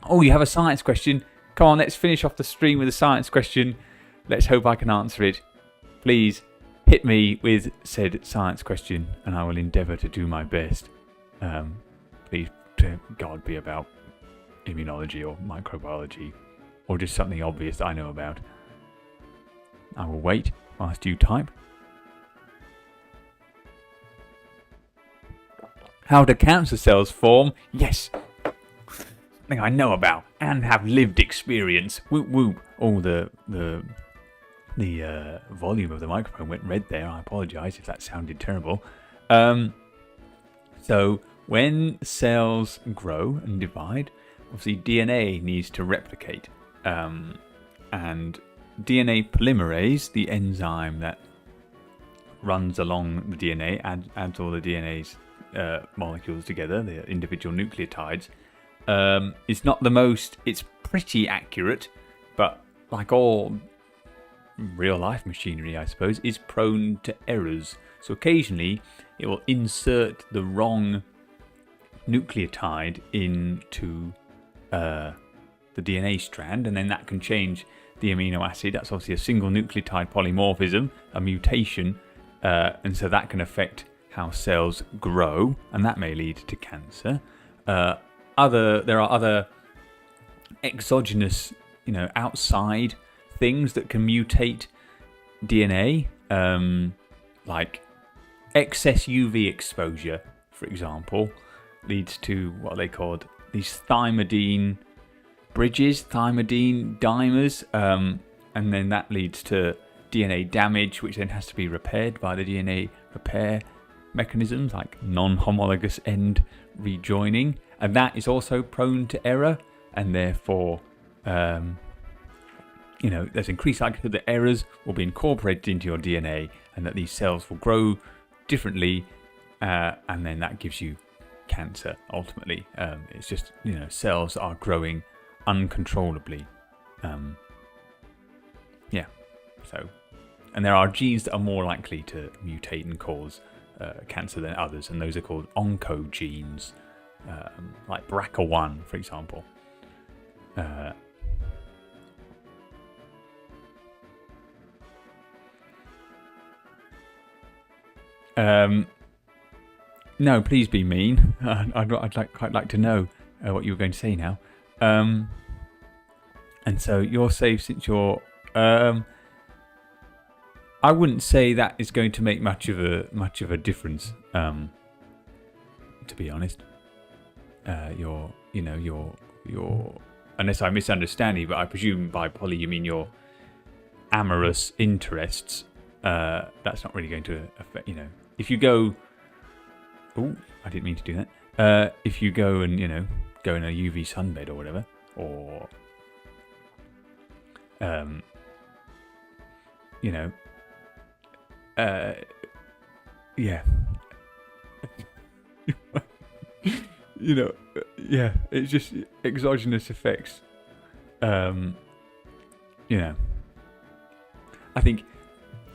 Speaker 1: Oh, you have a science question? Come on, let's finish off the stream with a science question. Let's hope I can answer it. Please hit me with said science question and I will endeavour to do my best. Please, to God, be about immunology or microbiology or just something obvious that I know about. I will wait whilst you type. How do cancer cells form? Yes, something I know about and have lived experience. Whoop whoop. Oh, the volume of the microphone went red there. I apologise if that sounded terrible. So when cells grow and divide, obviously DNA needs to replicate. And DNA polymerase, the enzyme that runs along the DNA, adds all the DNA's molecules together, the individual nucleotides, is not the most, it's pretty accurate, but like all real life machinery, I suppose, is prone to errors. So occasionally it will insert the wrong nucleotide into the DNA strand, and then that can change the amino acid. That's obviously a single nucleotide polymorphism, a mutation, and so that can affect how cells grow, and that may lead to cancer. There are other exogenous, outside things that can mutate DNA, like excess UV exposure, for example, leads to what they called these thymidine bridges, thymidine dimers, and then that leads to DNA damage, which then has to be repaired by the DNA repair mechanisms like non-homologous end rejoining, and that is also prone to error, and therefore there's increased likelihood that errors will be incorporated into your DNA and that these cells will grow differently, and then that gives you cancer ultimately. It's just, cells are growing uncontrollably. And there are genes that are more likely to mutate and cause cancer than others, and those are called oncogenes, like BRCA1, for example. No, please be mean. I'd quite like to know what you were going to say now. And so you're safe since you're. I wouldn't say that is going to make much of a difference. To be honest, you're unless I'm misunderstanding, but I presume by poly you mean your amorous interests. That's not really going to affect. If you go. Oh, I didn't mean to do that. If you go and go in a UV sunbed or whatever, or yeah. It's just exogenous effects. I think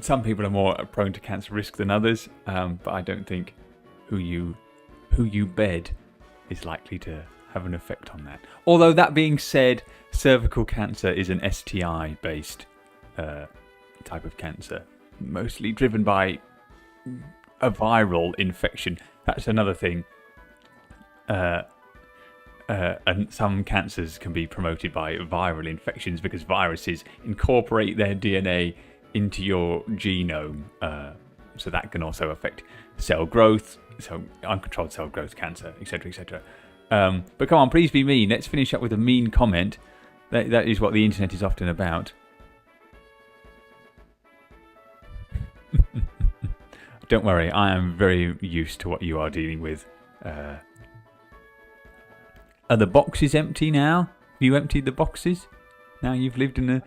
Speaker 1: some people are more prone to cancer risk than others, but I don't think who you bed is likely to have an effect on that. Although that being said, cervical cancer is an STI-based type of cancer, mostly driven by a viral infection. That's another thing. And some cancers can be promoted by viral infections because viruses incorporate their DNA into your genome. So that can also affect cell growth, so uncontrolled cell growth, cancer, etc., etc. But come on, please be mean. Let's finish up with a mean comment. That is what the internet is often about. Don't worry, I am very used to what you are dealing with. Are the boxes empty now? Have you emptied the boxes? Now you've lived in a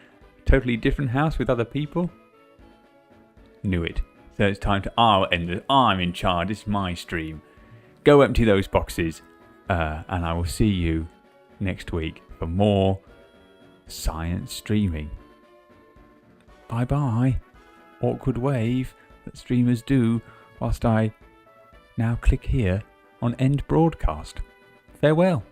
Speaker 1: totally different house with other people? Knew it. So it's time to... I'll end it. I'm in charge. It's my stream. Go empty those boxes. And I will see you next week for more science streaming. Bye-bye. Awkward wave that streamers do whilst I now click here on end broadcast. Farewell.